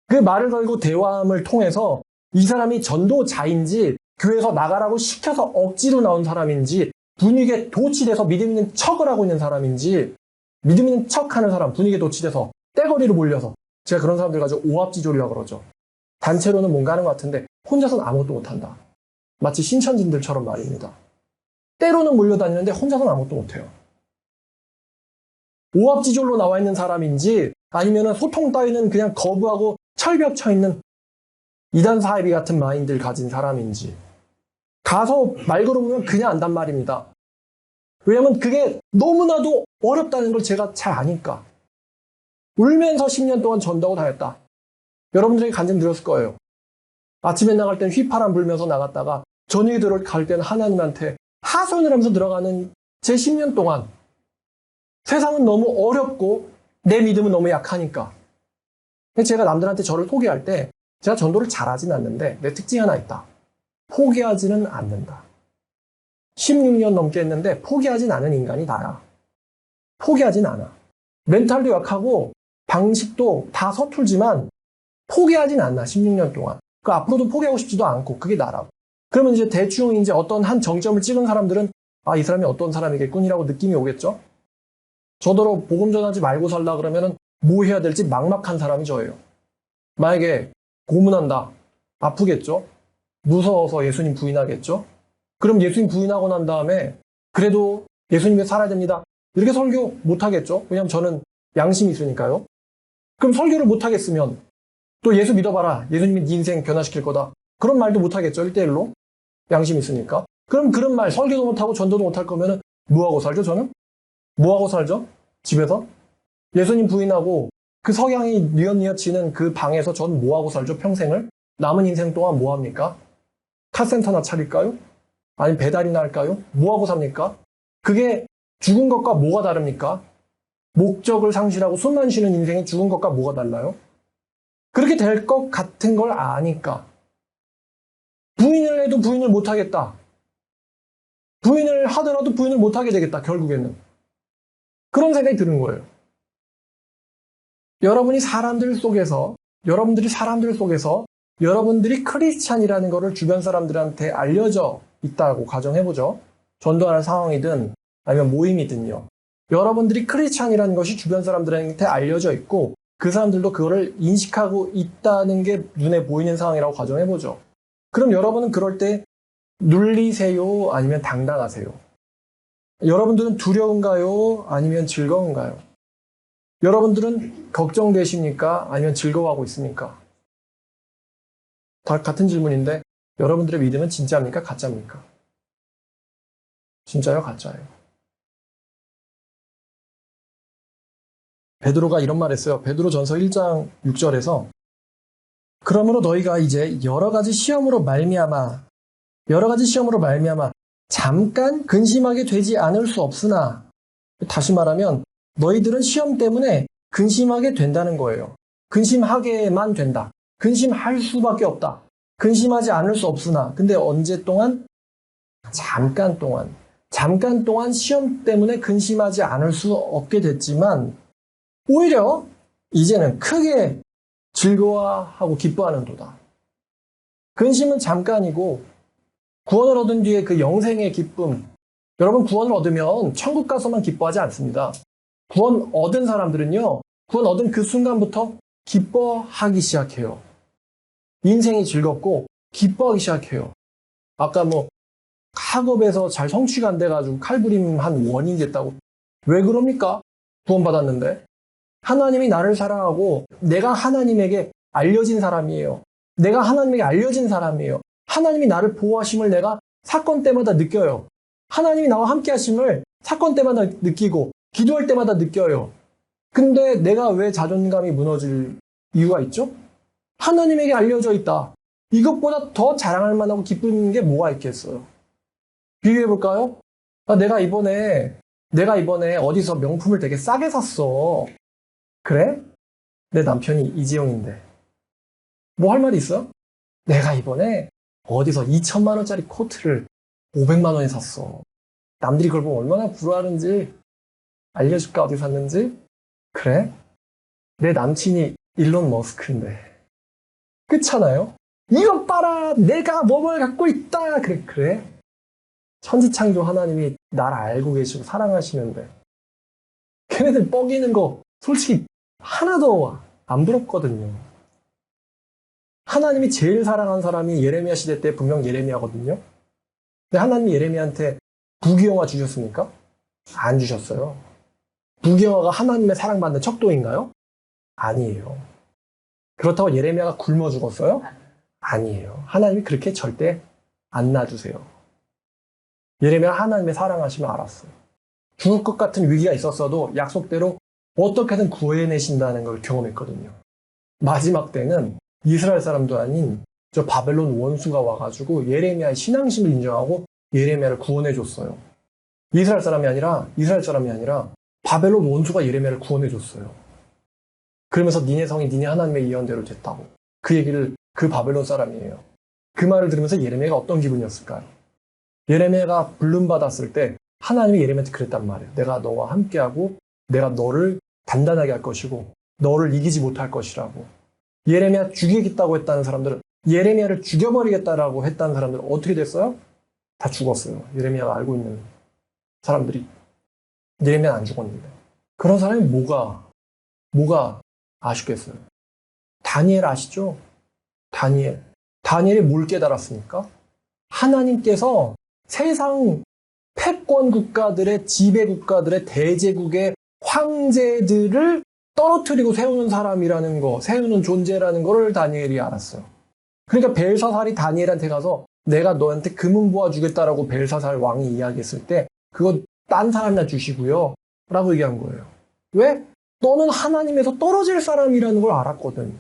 그 말을 걸고 대화함을 통해서 이 사람이 전도자인지 교회에서 나가라고 시켜서 억지로 나온 사람인지 분위기에 도취돼서 믿음 있는 척을 하고 있는 사람인지 믿음 있는 척하는 사람 분위기에 도취돼서 떼거리로 몰려서 제가 그런 사람들 가지고 오합지졸이라고 그러죠. 단체로는 뭔가 하는 것 같은데 혼자서는 아무것도 못한다. 마치 신천진들처럼 말입니다. 때로는 몰려다니는데 혼자서는 아무것도 못해요. 오합지졸로 나와 있는 사람인지 아니면 소통 따위는 그냥 거부하고 철벽 쳐 있는 이단 사이비 같은 마인드를 가진 사람인지 가서 말 걸어보면 그냥 안단 말입니다. 왜냐면 그게 너무나도 어렵다는 걸 제가 잘 아니까. 울면서 10년 동안 전도하고 다녔다. 여러분들에게 간증 들었을 거예요. 아침에 나갈 땐 휘파람 불면서 나갔다가 저녁에 들어갈 때는 하나님한테 하소연을 하면서 들어가는 제 10년 동안 세상은 너무 어렵고 내 믿음은 너무 약하니까. 제가 남들한테 저를 소개할 때 제가 전도를 잘하진 않는데 내 특징이 하나 있다. 포기하지는 않는다. 16년 넘게 했는데 포기하진 않은 인간이 나야. 포기하진 않아. 멘탈도 약하고 방식도 다 서툴지만 포기하진 않나 16년 동안. 그 앞으로도 포기하고 싶지도 않고 그게 나라고. 그러면 이제 대충 이제 어떤 한 정점을 찍은 사람들은 아, 이 사람이 어떤 사람이겠군이라고 느낌이 오겠죠? 저더러 복음 전하지 말고 살라 그러면은 뭐 해야 될지 막막한 사람이 저예요. 만약에 고문한다. 아프겠죠? 무서워서 예수님 부인하겠죠? 그럼 예수님 부인하고 난 다음에 그래도 예수님께 살아야 됩니다. 이렇게 설교 못하겠죠? 왜냐면 저는 양심이 있으니까요. 그럼 설교를 못하겠으면 또 예수 믿어봐라. 예수님이 네 인생 변화시킬 거다. 그런 말도 못하겠죠? 1대1로. 양심이 있으니까. 그럼 그런 말 설교도 못하고 전도도 못할 거면은 뭐하고 살죠 저는? 뭐하고 살죠? 집에서? 예수님 부인하고 그 석양이 뉘엿뉘엿 지는 그 방에서 전 뭐하고 살죠? 평생을? 남은 인생 동안 뭐합니까? 카센터나 차릴까요? 아니면 배달이나 할까요? 뭐하고 삽니까? 그게 죽은 것과 뭐가 다릅니까? 목적을 상실하고 숨만 쉬는 인생이 죽은 것과 뭐가 달라요? 그렇게 될 것 같은 걸 아니까 부인을 해도 부인을 못하겠다. 부인을 하더라도 부인을 못하게 되겠다. 결국에는. 그런 생각이 드는 거예요. 여러분들이 사람들 속에서 여러분들이 크리스찬이라는 것을 주변 사람들한테 알려져 있다고 가정해보죠. 전도하는 상황이든 아니면 모임이든요. 여러분들이 크리스찬이라는 것이 주변 사람들한테 알려져 있고 그 사람들도 그거를 인식하고 있다는 게 눈에 보이는 상황이라고 가정해보죠. 그럼 여러분은 그럴 때 눌리세요? 아니면 당당하세요? 여러분들은 두려운가요? 아니면 즐거운가요? 여러분들은 걱정되십니까? 아니면 즐거워하고 있습니까? 다 같은 질문인데 여러분들의 믿음은 진짜입니까? 가짜입니까? 진짜요? 가짜예요? 베드로가 이런 말 했어요. 베드로전서 1장 6절에서 그러므로 너희가 이제 여러 가지 시험으로 말미암아 잠깐 근심하게 되지 않을 수 없으나 다시 말하면 너희들은 시험 때문에 근심하게 된다는 거예요. 근심하게만 된다. 근심할 수밖에 없다. 근심하지 않을 수 없으나 근데 언제 동안? 잠깐 동안 시험 때문에 근심하지 않을 수 없게 됐지만 오히려 이제는 크게 즐거워하고 기뻐하는도다. 근심은 잠깐이고 구원을 얻은 뒤에 그 영생의 기쁨, 여러분 구원을 얻으면 천국 가서만 기뻐하지 않습니다. 구원 얻은 사람들은요, 구원 얻은 그 순간부터 기뻐하기 시작해요. 인생이 즐겁고 기뻐하기 시작해요. 아까 학업에서 잘 성취가 안 돼가지고 칼부림한 원인이 됐다고. 왜 그럽니까? 구원받았는데. 하나님이 나를 사랑하고 내가 하나님에게 알려진 사람이에요. 하나님이 나를 보호하심을 내가 사건 때마다 느껴요. 하나님이 나와 함께 하심을 사건 때마다 느끼고 기도할 때마다 느껴요. 근데 내가 왜 자존감이 무너질 이유가 있죠? 하나님에게 알려져 있다. 이것보다 더 자랑할 만하고 기쁜 게 뭐가 있겠어요? 비교해볼까요? 내가 이번에 어디서 명품을 되게 싸게 샀어. 그래? 내 남편이 이지영인데. 뭐 할 말이 있어? 내가 이번에 어디서 2천만 원짜리 코트를 500만 원에 샀어. 남들이 그걸 보면 얼마나 부러워하는지 알려줄까? 어디 샀는지? 그래? 내 남친이 일론 머스크인데. 그렇잖아요? 이것 봐라! 내가 뭐뭘 갖고 있다! 그래? 천지창조 하나님이 나를 알고 계시고 사랑하시는데 걔네들 뻐기는 거 솔직히 하나도 안 부럽거든요. 하나님이 제일 사랑한 사람이 예레미야 시대 때 분명 예레미야거든요. 근데 하나님이 예레미야한테 부귀영화 주셨습니까? 안 주셨어요. 부귀영화가 하나님의 사랑받는 척도인가요? 아니에요. 그렇다고 예레미야가 굶어 죽었어요? 아니에요. 하나님이 그렇게 절대 안 놔주세요. 예레미야가 하나님의 사랑하심을 알았어요. 죽을 것 같은 위기가 있었어도 약속대로 어떻게든 구해내신다는 걸 경험했거든요. 마지막 때는 이스라엘 사람도 아닌 저 바벨론 원수가 와가지고 예레미야의 신앙심을 인정하고 예레미야를 구원해줬어요. 이스라엘 사람이 아니라 바벨론 원수가 예레미야를 구원해줬어요. 그러면서 니네 성이 니네 하나님의 예언대로 됐다고. 그 얘기를 그 바벨론 사람이에요. 그 말을 들으면서 예레미야가 어떤 기분이었을까요? 예레미야가 불름받았을 때 하나님이 예레미야한테 그랬단 말이에요. 내가 너와 함께하고 내가 너를 단단하게 할 것이고 너를 이기지 못할 것이라고. 예레미야 죽이겠다고 했다는 사람들은 예레미야를 죽여버리겠다라고 했다는 사람들은 어떻게 됐어요? 다 죽었어요. 예레미야가 알고 있는 사람들이. 예레미야는 안 죽었는데. 그런 사람이 뭐가 아쉽겠어요? 다니엘 아시죠? 다니엘이 뭘 깨달았습니까? 하나님께서 세상 패권 국가들의 지배 국가들의 대제국의 황제들을 떨어뜨리고 세우는 사람이라는 거, 세우는 존재라는 거를 다니엘이 알았어요. 그러니까 벨사살이 다니엘한테 가서 내가 너한테 금은 보아주겠다라고 벨사살 왕이 이야기했을 때 그거 딴 사람이나 주시고요 라고 얘기한 거예요. 왜? 너는 하나님에서 떨어질 사람이라는 걸 알았거든.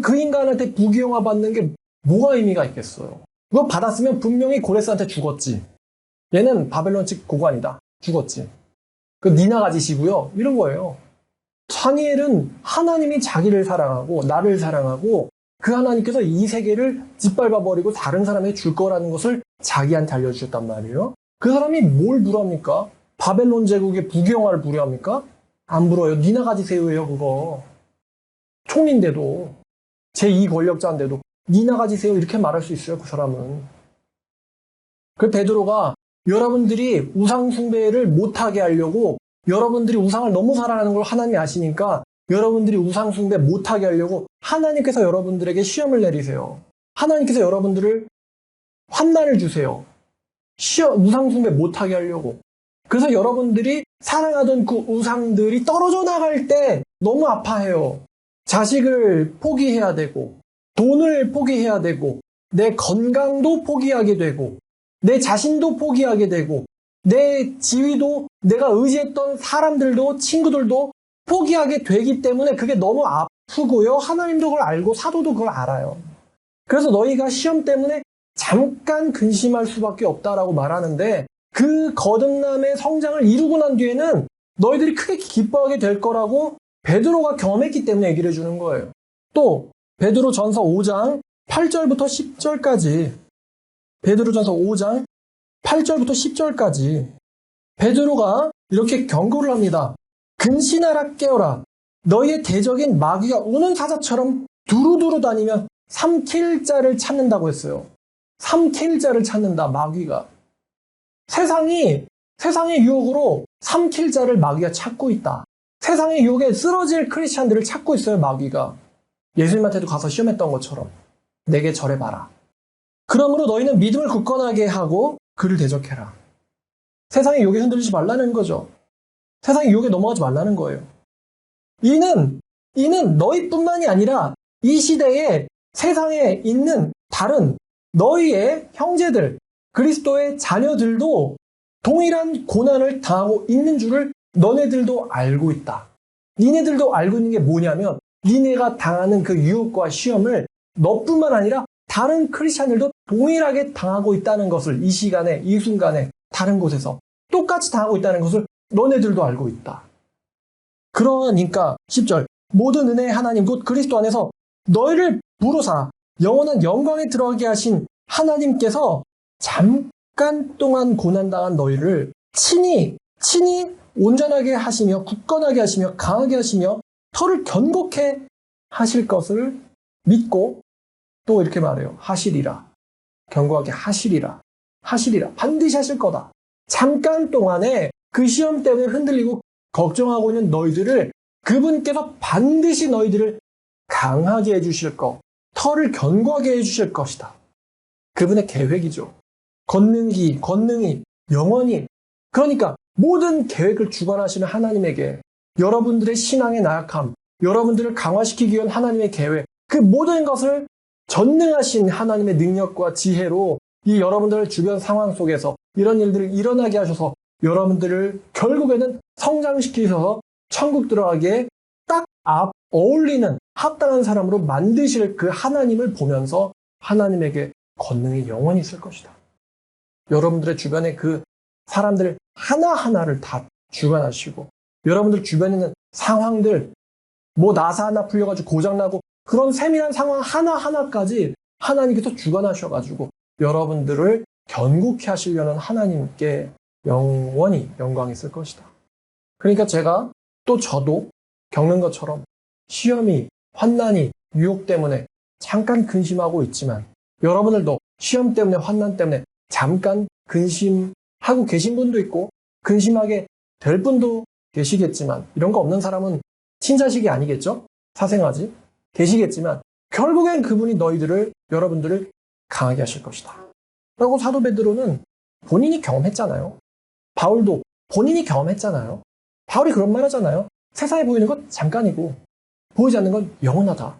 그 인간한테 부귀영화 받는 게 뭐가 의미가 있겠어요? 그거 받았으면 분명히 고레스한테 죽었지. 얘는 바벨론 측 고관이다. 죽었지. 그 니나 가지시고요. 이런 거예요. 다니엘은 하나님이 자기를 사랑하고 나를 사랑하고 그 하나님께서 이 세계를 짓밟아버리고 다른 사람에게 줄 거라는 것을 자기한테 알려주셨단 말이에요. 그 사람이 뭘 부릅니까? 바벨론 제국의 부귀영화를 부려합니까? 안 불어요. 니나 가지세요예요, 그거. 총리인데도, 제2 권력자인데도, 니나 가지세요, 이렇게 말할 수 있어요, 그 사람은. 그 베드로가 여러분들이 우상숭배를 못하게 하려고, 여러분들이 우상을 너무 사랑하는 걸 하나님이 아시니까, 여러분들이 우상숭배 못하게 하려고, 하나님께서 여러분들에게 시험을 내리세요. 하나님께서 여러분들을 환난을 주세요. 우상숭배 못하게 하려고. 그래서 여러분들이 사랑하던 그 우상들이 떨어져 나갈 때 너무 아파해요. 자식을 포기해야 되고, 돈을 포기해야 되고, 내 건강도 포기하게 되고, 내 자신도 포기하게 되고, 내 지위도, 내가 의지했던 사람들도, 친구들도 포기하게 되기 때문에 그게 너무 아프고요. 하나님도 그걸 알고 사도도 그걸 알아요. 그래서 너희가 시험 때문에 잠깐 근심할 수밖에 없다라고 말하는데, 그 거듭남의 성장을 이루고 난 뒤에는 너희들이 크게 기뻐하게 될 거라고 베드로가 경험했기 때문에 얘기를 해주는 거예요. 또 베드로전서 5장 8절부터 10절까지 베드로전서 5장 8절부터 10절까지 베드로가 이렇게 경고를 합니다. 근신하라 깨어라. 너희의 대적인 마귀가 우는 사자처럼 두루두루 다니며 삼킬 자를 찾는다고 했어요. 삼킬 자를 찾는다, 마귀가. 세상의 유혹으로 삼킬 자를 마귀가 찾고 있다. 세상의 유혹에 쓰러질 크리스찬들을 찾고 있어요, 마귀가. 예수님한테도 가서 시험했던 것처럼. 내게 절해봐라. 그러므로 너희는 믿음을 굳건하게 하고 그를 대적해라. 세상의 유혹에 흔들리지 말라는 거죠. 세상의 유혹에 넘어가지 말라는 거예요. 이는 너희뿐만이 아니라 이 시대에 세상에 있는 다른 너희의 형제들, 그리스도의 자녀들도 동일한 고난을 당하고 있는 줄을 너네들도 알고 있다. 니네들도 알고 있는 게 뭐냐면 니네가 당하는 그 유혹과 시험을 너뿐만 아니라 다른 크리스찬들도 동일하게 당하고 있다는 것을 이 시간에, 이 순간에 다른 곳에서 똑같이 당하고 있다는 것을 너네들도 알고 있다. 그러니까 10절 모든 은혜의 하나님 곧 그리스도 안에서 너희를 부르사 영원한 영광에 들어가게 하신 하나님께서 잠깐 동안 고난당한 너희를 친히 온전하게 하시며 굳건하게 하시며 강하게 하시며 터를 견고케 하실 것을 믿고 또 이렇게 말해요. 하시리라. 견고하게 하시리라. 반드시 하실 거다. 잠깐 동안에 그 시험 때문에 흔들리고 걱정하고 있는 너희들을 그분께서 반드시 너희들을 강하게 해주실 것, 터를 견고하게 해주실 것이다. 그분의 계획이죠. 권능이 영원히. 그러니까 모든 계획을 주관하시는 하나님에게 여러분들의 신앙의 나약함, 여러분들을 강화시키기 위한 하나님의 계획, 그 모든 것을 전능하신 하나님의 능력과 지혜로 이 여러분들의 주변 상황 속에서 이런 일들을 일어나게 하셔서 여러분들을 결국에는 성장시키셔서 천국 들어가기에 딱 어울리는 합당한 사람으로 만드실 그 하나님을 보면서 하나님에게 권능이 영원히 있을 것이다. 여러분들의 주변에 그 사람들 하나하나를 다 주관하시고 여러분들 주변에 있는 상황들 나사 하나 풀려가지고 고장나고 그런 세밀한 상황 하나하나까지 하나님께서 주관하셔가지고 여러분들을 견고케 하시려는 하나님께 영원히 영광이 있을 것이다. 그러니까 제가 또 저도 겪는 것처럼 시험이, 환난이, 유혹 때문에 잠깐 근심하고 있지만 여러분들도 시험 때문에, 환난 때문에 잠깐 근심하고 계신 분도 있고 근심하게 될 분도 계시겠지만 이런 거 없는 사람은 친자식이 아니겠죠? 사생아지? 계시겠지만 결국엔 그분이 여러분들을 강하게 하실 것이다. 라고 사도 베드로는 본인이 경험했잖아요. 바울도 본인이 경험했잖아요. 바울이 그런 말 하잖아요. 세상에 보이는 건 잠깐이고 보이지 않는 건 영원하다.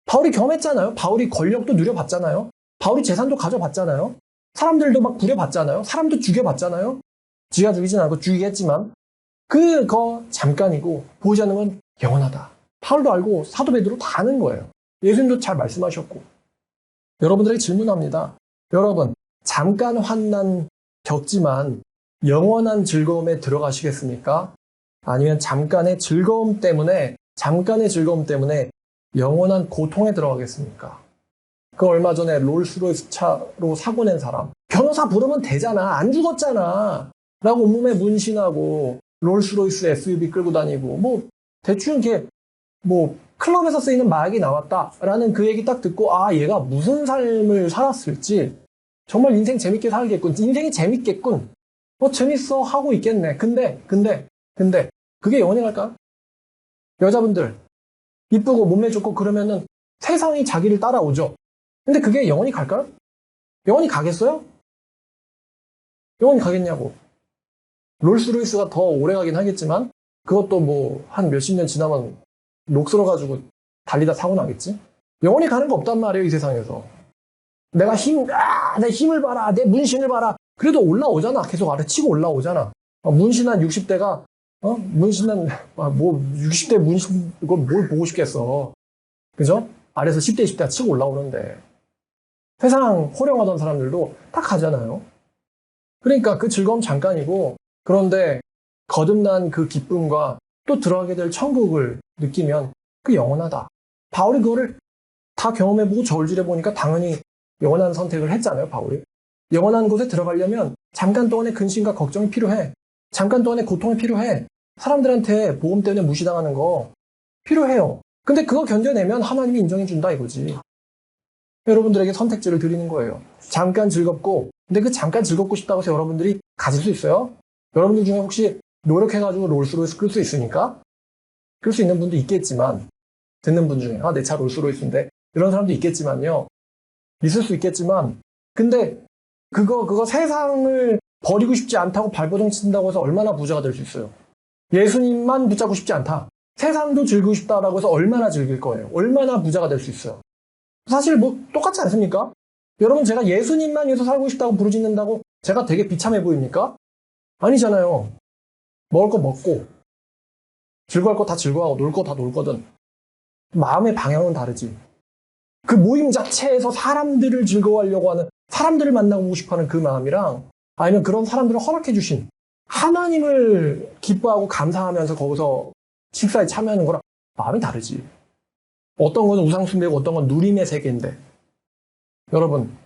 바울이 경험했잖아요. 바울이 권력도 누려봤잖아요. 바울이 재산도 가져봤잖아요. 사람들도 막 부려봤잖아요. 사람도 죽여봤잖아요. 지가 죽이진 않고 죽이겠지만 그거 잠깐이고 보이지 않는 건 영원하다. 바울도 알고 사도 베드로 다 아는 거예요. 예수님도 잘 말씀하셨고. 여러분들에게 질문합니다. 여러분, 잠깐 환난 겪지만 영원한 즐거움에 들어가시겠습니까? 아니면 잠깐의 즐거움 때문에 영원한 고통에 들어가겠습니까? 그 얼마 전에 롤스로이스 차로 사고 낸 사람. 변호사 부르면 되잖아. 안 죽었잖아. 라고 온몸에 문신하고 롤스로이스 SUV 끌고 다니고 뭐 대충 이렇게 뭐 클럽에서 쓰이는 마약이 나왔다라는 그 얘기 딱 듣고 아 얘가 무슨 삶을 살았을지 정말 인생 재밌게 살겠군. 인생이 재밌겠군. 재밌어 하고 있겠네. 근데 그게 영원히 갈까? 여자분들 이쁘고 몸매 좋고 그러면은 세상이 자기를 따라오죠. 근데 그게 영원히 갈까요? 영원히 가겠어요? 영원히 가겠냐고. 롤스로이스가 더 오래 가긴 하겠지만 그것도 뭐 한 몇십 년 지나면 녹슬어가지고 달리다 사고 나겠지? 영원히 가는 거 없단 말이에요, 이 세상에서. 내 힘을 봐라, 내 문신을 봐라. 그래도 올라오잖아. 계속 아래 치고 올라오잖아. 문신한 60대가, 문신한, 60대 문신, 이걸 뭘 보고 싶겠어. 그죠? 아래에서 10대, 20대가 치고 올라오는데. 세상 호령하던 사람들도 딱 가잖아요. 그러니까 그 즐거움 잠깐이고, 그런데 거듭난 그 기쁨과 또 들어가게 될 천국을 느끼면 그 영원하다. 바울이 그거를 다 경험해보고 저울질해보니까 당연히 영원한 선택을 했잖아요, 바울이. 영원한 곳에 들어가려면 잠깐 동안의 근심과 걱정이 필요해. 잠깐 동안의 고통이 필요해. 사람들한테 복음 때문에 무시당하는 거 필요해요. 근데 그거 견뎌내면 하나님이 인정해준다 이거지. 여러분들에게 선택지를 드리는 거예요. 잠깐 즐겁고, 근데 그 잠깐 즐겁고 싶다고 해서 여러분들이 가질 수 있어요? 여러분들 중에 혹시 노력해가지고 롤스로이스 끌 수 있으니까? 끌 수 있는 분도 있겠지만, 듣는 분 중에, 내 차 롤스로이스인데, 이런 사람도 있겠지만요. 있을 수 있겠지만, 근데 그거 세상을 버리고 싶지 않다고 발버둥 친다고 해서 얼마나 부자가 될 수 있어요? 예수님만 붙잡고 싶지 않다. 세상도 즐기고 싶다라고 해서 얼마나 즐길 거예요? 얼마나 부자가 될 수 있어요? 사실 뭐 똑같지 않습니까? 여러분 제가 예수님만 위해서 살고 싶다고 부르짖는다고 제가 되게 비참해 보입니까? 아니잖아요. 먹을 거 먹고 즐거울 거 다 즐거워하고 놀 거 다 놀거든. 마음의 방향은 다르지. 그 모임 자체에서 사람들을 즐거워하려고 하는 사람들을 만나고 싶어하는 그 마음이랑 아니면 그런 사람들을 허락해 주신 하나님을 기뻐하고 감사하면서 거기서 식사에 참여하는 거랑 마음이 다르지. 어떤 건 우상숭배고 어떤 건 누림의 세계인데 여러분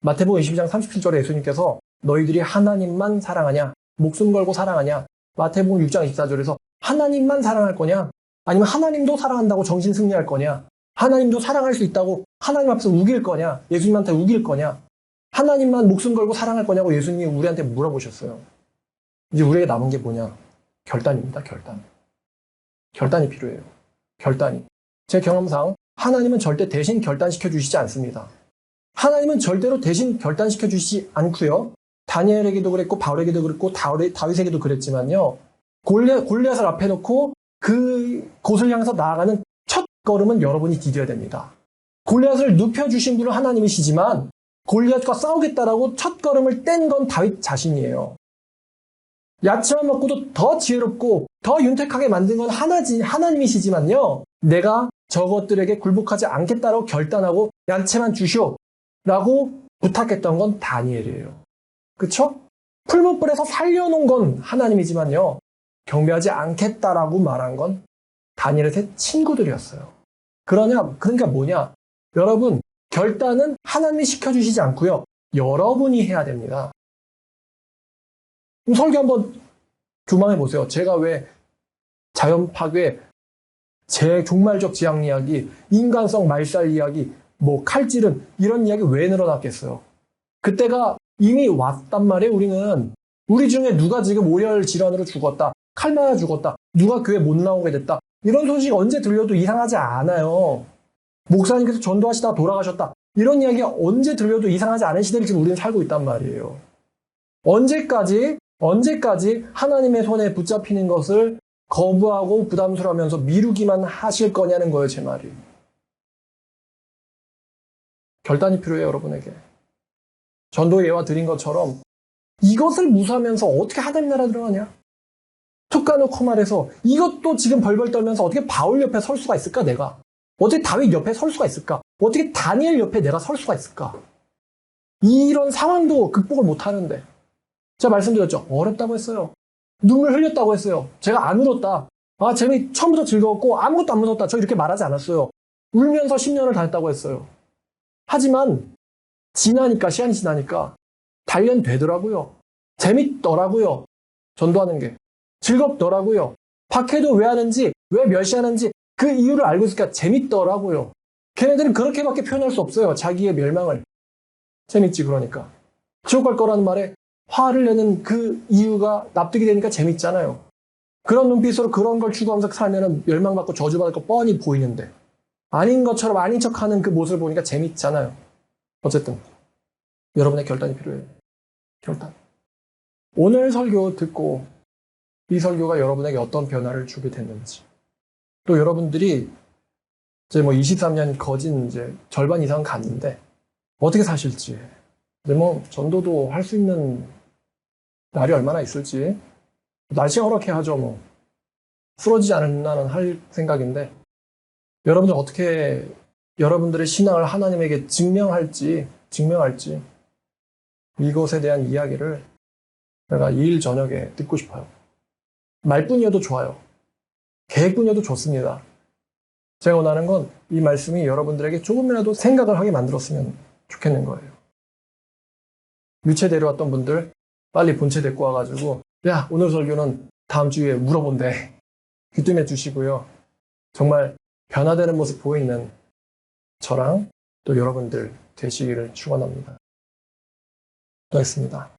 마태복음 22장 37절에 예수님께서 너희들이 하나님만 사랑하냐 목숨 걸고 사랑하냐 마태복음 6장 24절에서 하나님만 사랑할 거냐 아니면 하나님도 사랑한다고 정신 승리할 거냐 하나님도 사랑할 수 있다고 하나님 앞에서 우길 거냐 예수님한테 우길 거냐 하나님만 목숨 걸고 사랑할 거냐고 예수님이 우리한테 물어보셨어요. 이제 우리에게 남은 게 뭐냐? 결단입니다. 결단이 필요해요. 결단이. 제 경험상 하나님은 절대 대신 결단시켜 주시지 않습니다. 하나님은 절대로 대신 결단시켜 주시지 않고요. 다니엘에게도 그랬고 바울에게도 그랬고 다윗에게도 그랬지만요. 골리앗을 앞에 놓고 그 곳을 향해서 나아가는 첫 걸음은 여러분이 디뎌야 됩니다. 골리앗을 눕혀주신 분은 하나님이시지만 골리앗과 싸우겠다라고 첫 걸음을 뗀 건 다윗 자신이에요. 야채만 먹고도 더 지혜롭고 더 윤택하게 만든 건 하나님이시지만요. 내가 저것들에게 굴복하지 않겠다라고 결단하고 야채만 주시오 라고 부탁했던 건 다니엘이에요. 그쵸? 풀무불에서 살려놓은 건 하나님이지만요. 경배하지 않겠다라고 말한 건 다니엘의 세 친구들이었어요. 그러니까 뭐냐? 여러분, 결단은 하나님이 시켜주시지 않고요. 여러분이 해야 됩니다. 그럼 설교 한번 조망해 보세요. 제가 왜 자연 파괴, 종말적 지향 이야기, 인간성 말살 이야기, 칼질은 이런 이야기 왜 늘어났겠어요? 그때가 이미 왔단 말이에요. 우리 중에 누가 지금 오열 질환으로 죽었다, 칼 맞아 죽었다, 누가 교회 못 나오게 됐다 이런 소식 언제 들려도 이상하지 않아요. 목사님께서 전도하시다가 돌아가셨다 이런 이야기가 언제 들려도 이상하지 않은 시대를 지금 우리는 살고 있단 말이에요. 언제까지 하나님의 손에 붙잡히는 것을 거부하고 부담스러워하면서 미루기만 하실 거냐는 거예요, 제 말이. 결단이 필요해요, 여러분에게. 전도의 예화 드린 것처럼 이것을 무시하면서 어떻게 하나님 나라 들어가냐? 툭 까놓고 말해서 이것도 지금 벌벌 떨면서 어떻게 바울 옆에 설 수가 있을까 내가? 어떻게 다윗 옆에 설 수가 있을까? 어떻게 다니엘 옆에 내가 설 수가 있을까? 이런 상황도 극복을 못하는데 제가 말씀드렸죠. 어렵다고 했어요. 눈물 흘렸다고 했어요. 제가 안 울었다. 재미 처음부터 즐거웠고 아무것도 안 무섭다. 저 이렇게 말하지 않았어요. 울면서 10년을 다녔다고 했어요. 하지만 시간이 지나니까 단련되더라고요. 재밌더라고요. 전도하는 게. 즐겁더라고요. 박해도 왜 하는지, 왜 멸시하는지 그 이유를 알고 있으니까 재밌더라고요. 걔네들은 그렇게밖에 표현할 수 없어요. 자기의 멸망을. 재밌지 그러니까. 지옥 갈 거라는 말에 화를 내는 그 이유가 납득이 되니까 재밌잖아요. 그런 눈빛으로 그런 걸 추구하면서 살면 멸망받고 저주받을 거 뻔히 보이는데 아닌 것처럼 아닌 척하는 그 모습을 보니까 재밌잖아요. 어쨌든 여러분의 결단이 필요해요. 결단. 오늘 설교 듣고 이 설교가 여러분에게 어떤 변화를 주게 됐는지 또 여러분들이 이제 23년 거진 이제 절반 이상 갔는데 어떻게 사실지 근데 전도도 할 수 있는 날이 얼마나 있을지 날씨가 허락해 하죠. 쓰러지지 않은 한은 할 생각인데 여러분들 어떻게 여러분들의 신앙을 하나님에게 증명할지 이것에 대한 이야기를 제가 2일 저녁에 듣고 싶어요. 말뿐이어도 좋아요. 계획뿐이어도 좋습니다. 제가 원하는 건 이 말씀이 여러분들에게 조금이라도 생각을 하게 만들었으면 좋겠는 거예요. 유체 데려왔던 분들 빨리 본체 데리고 와가지고 야 오늘 설교는 다음 주에 물어본대. 귀뜸해 주시고요. 정말 변화되는 모습 보이는 저랑 또 여러분들 되시기를 축원합니다. 기도하겠습니다.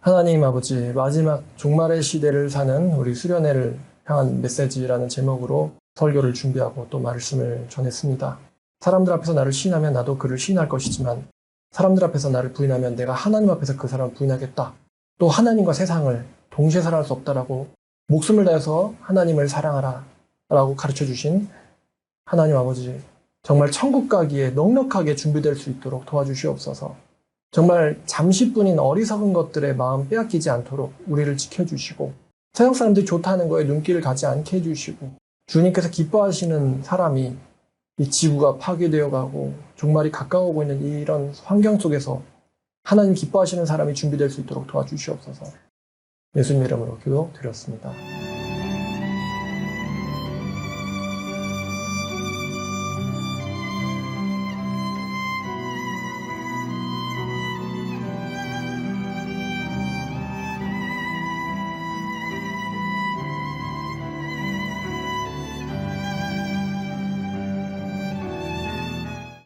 하나님 아버지 마지막 종말의 시대를 사는 우리 수련회를 향한 메시지라는 제목으로 설교를 준비하고 또 말씀을 전했습니다. 사람들 앞에서 나를 시인하면 나도 그를 시인할 것이지만 사람들 앞에서 나를 부인하면 내가 하나님 앞에서 그 사람을 부인하겠다. 또 하나님과 세상을 동시에 사랑할 수 없다라고 목숨을 다해서 하나님을 사랑하라 라고 가르쳐 주신 하나님 아버지 정말 천국 가기에 넉넉하게 준비될 수 있도록 도와주시옵소서. 정말 잠시뿐인 어리석은 것들의 마음 빼앗기지 않도록 우리를 지켜주시고 세상 사람들이 좋다는 거에 눈길을 가지 않게 해주시고 주님께서 기뻐하시는 사람이 이 지구가 파괴되어 가고 종말이 가까워오고 있는 이런 환경 속에서 하나님 기뻐하시는 사람이 준비될 수 있도록 도와주시옵소서. 예수님 이름으로 기도드렸습니다.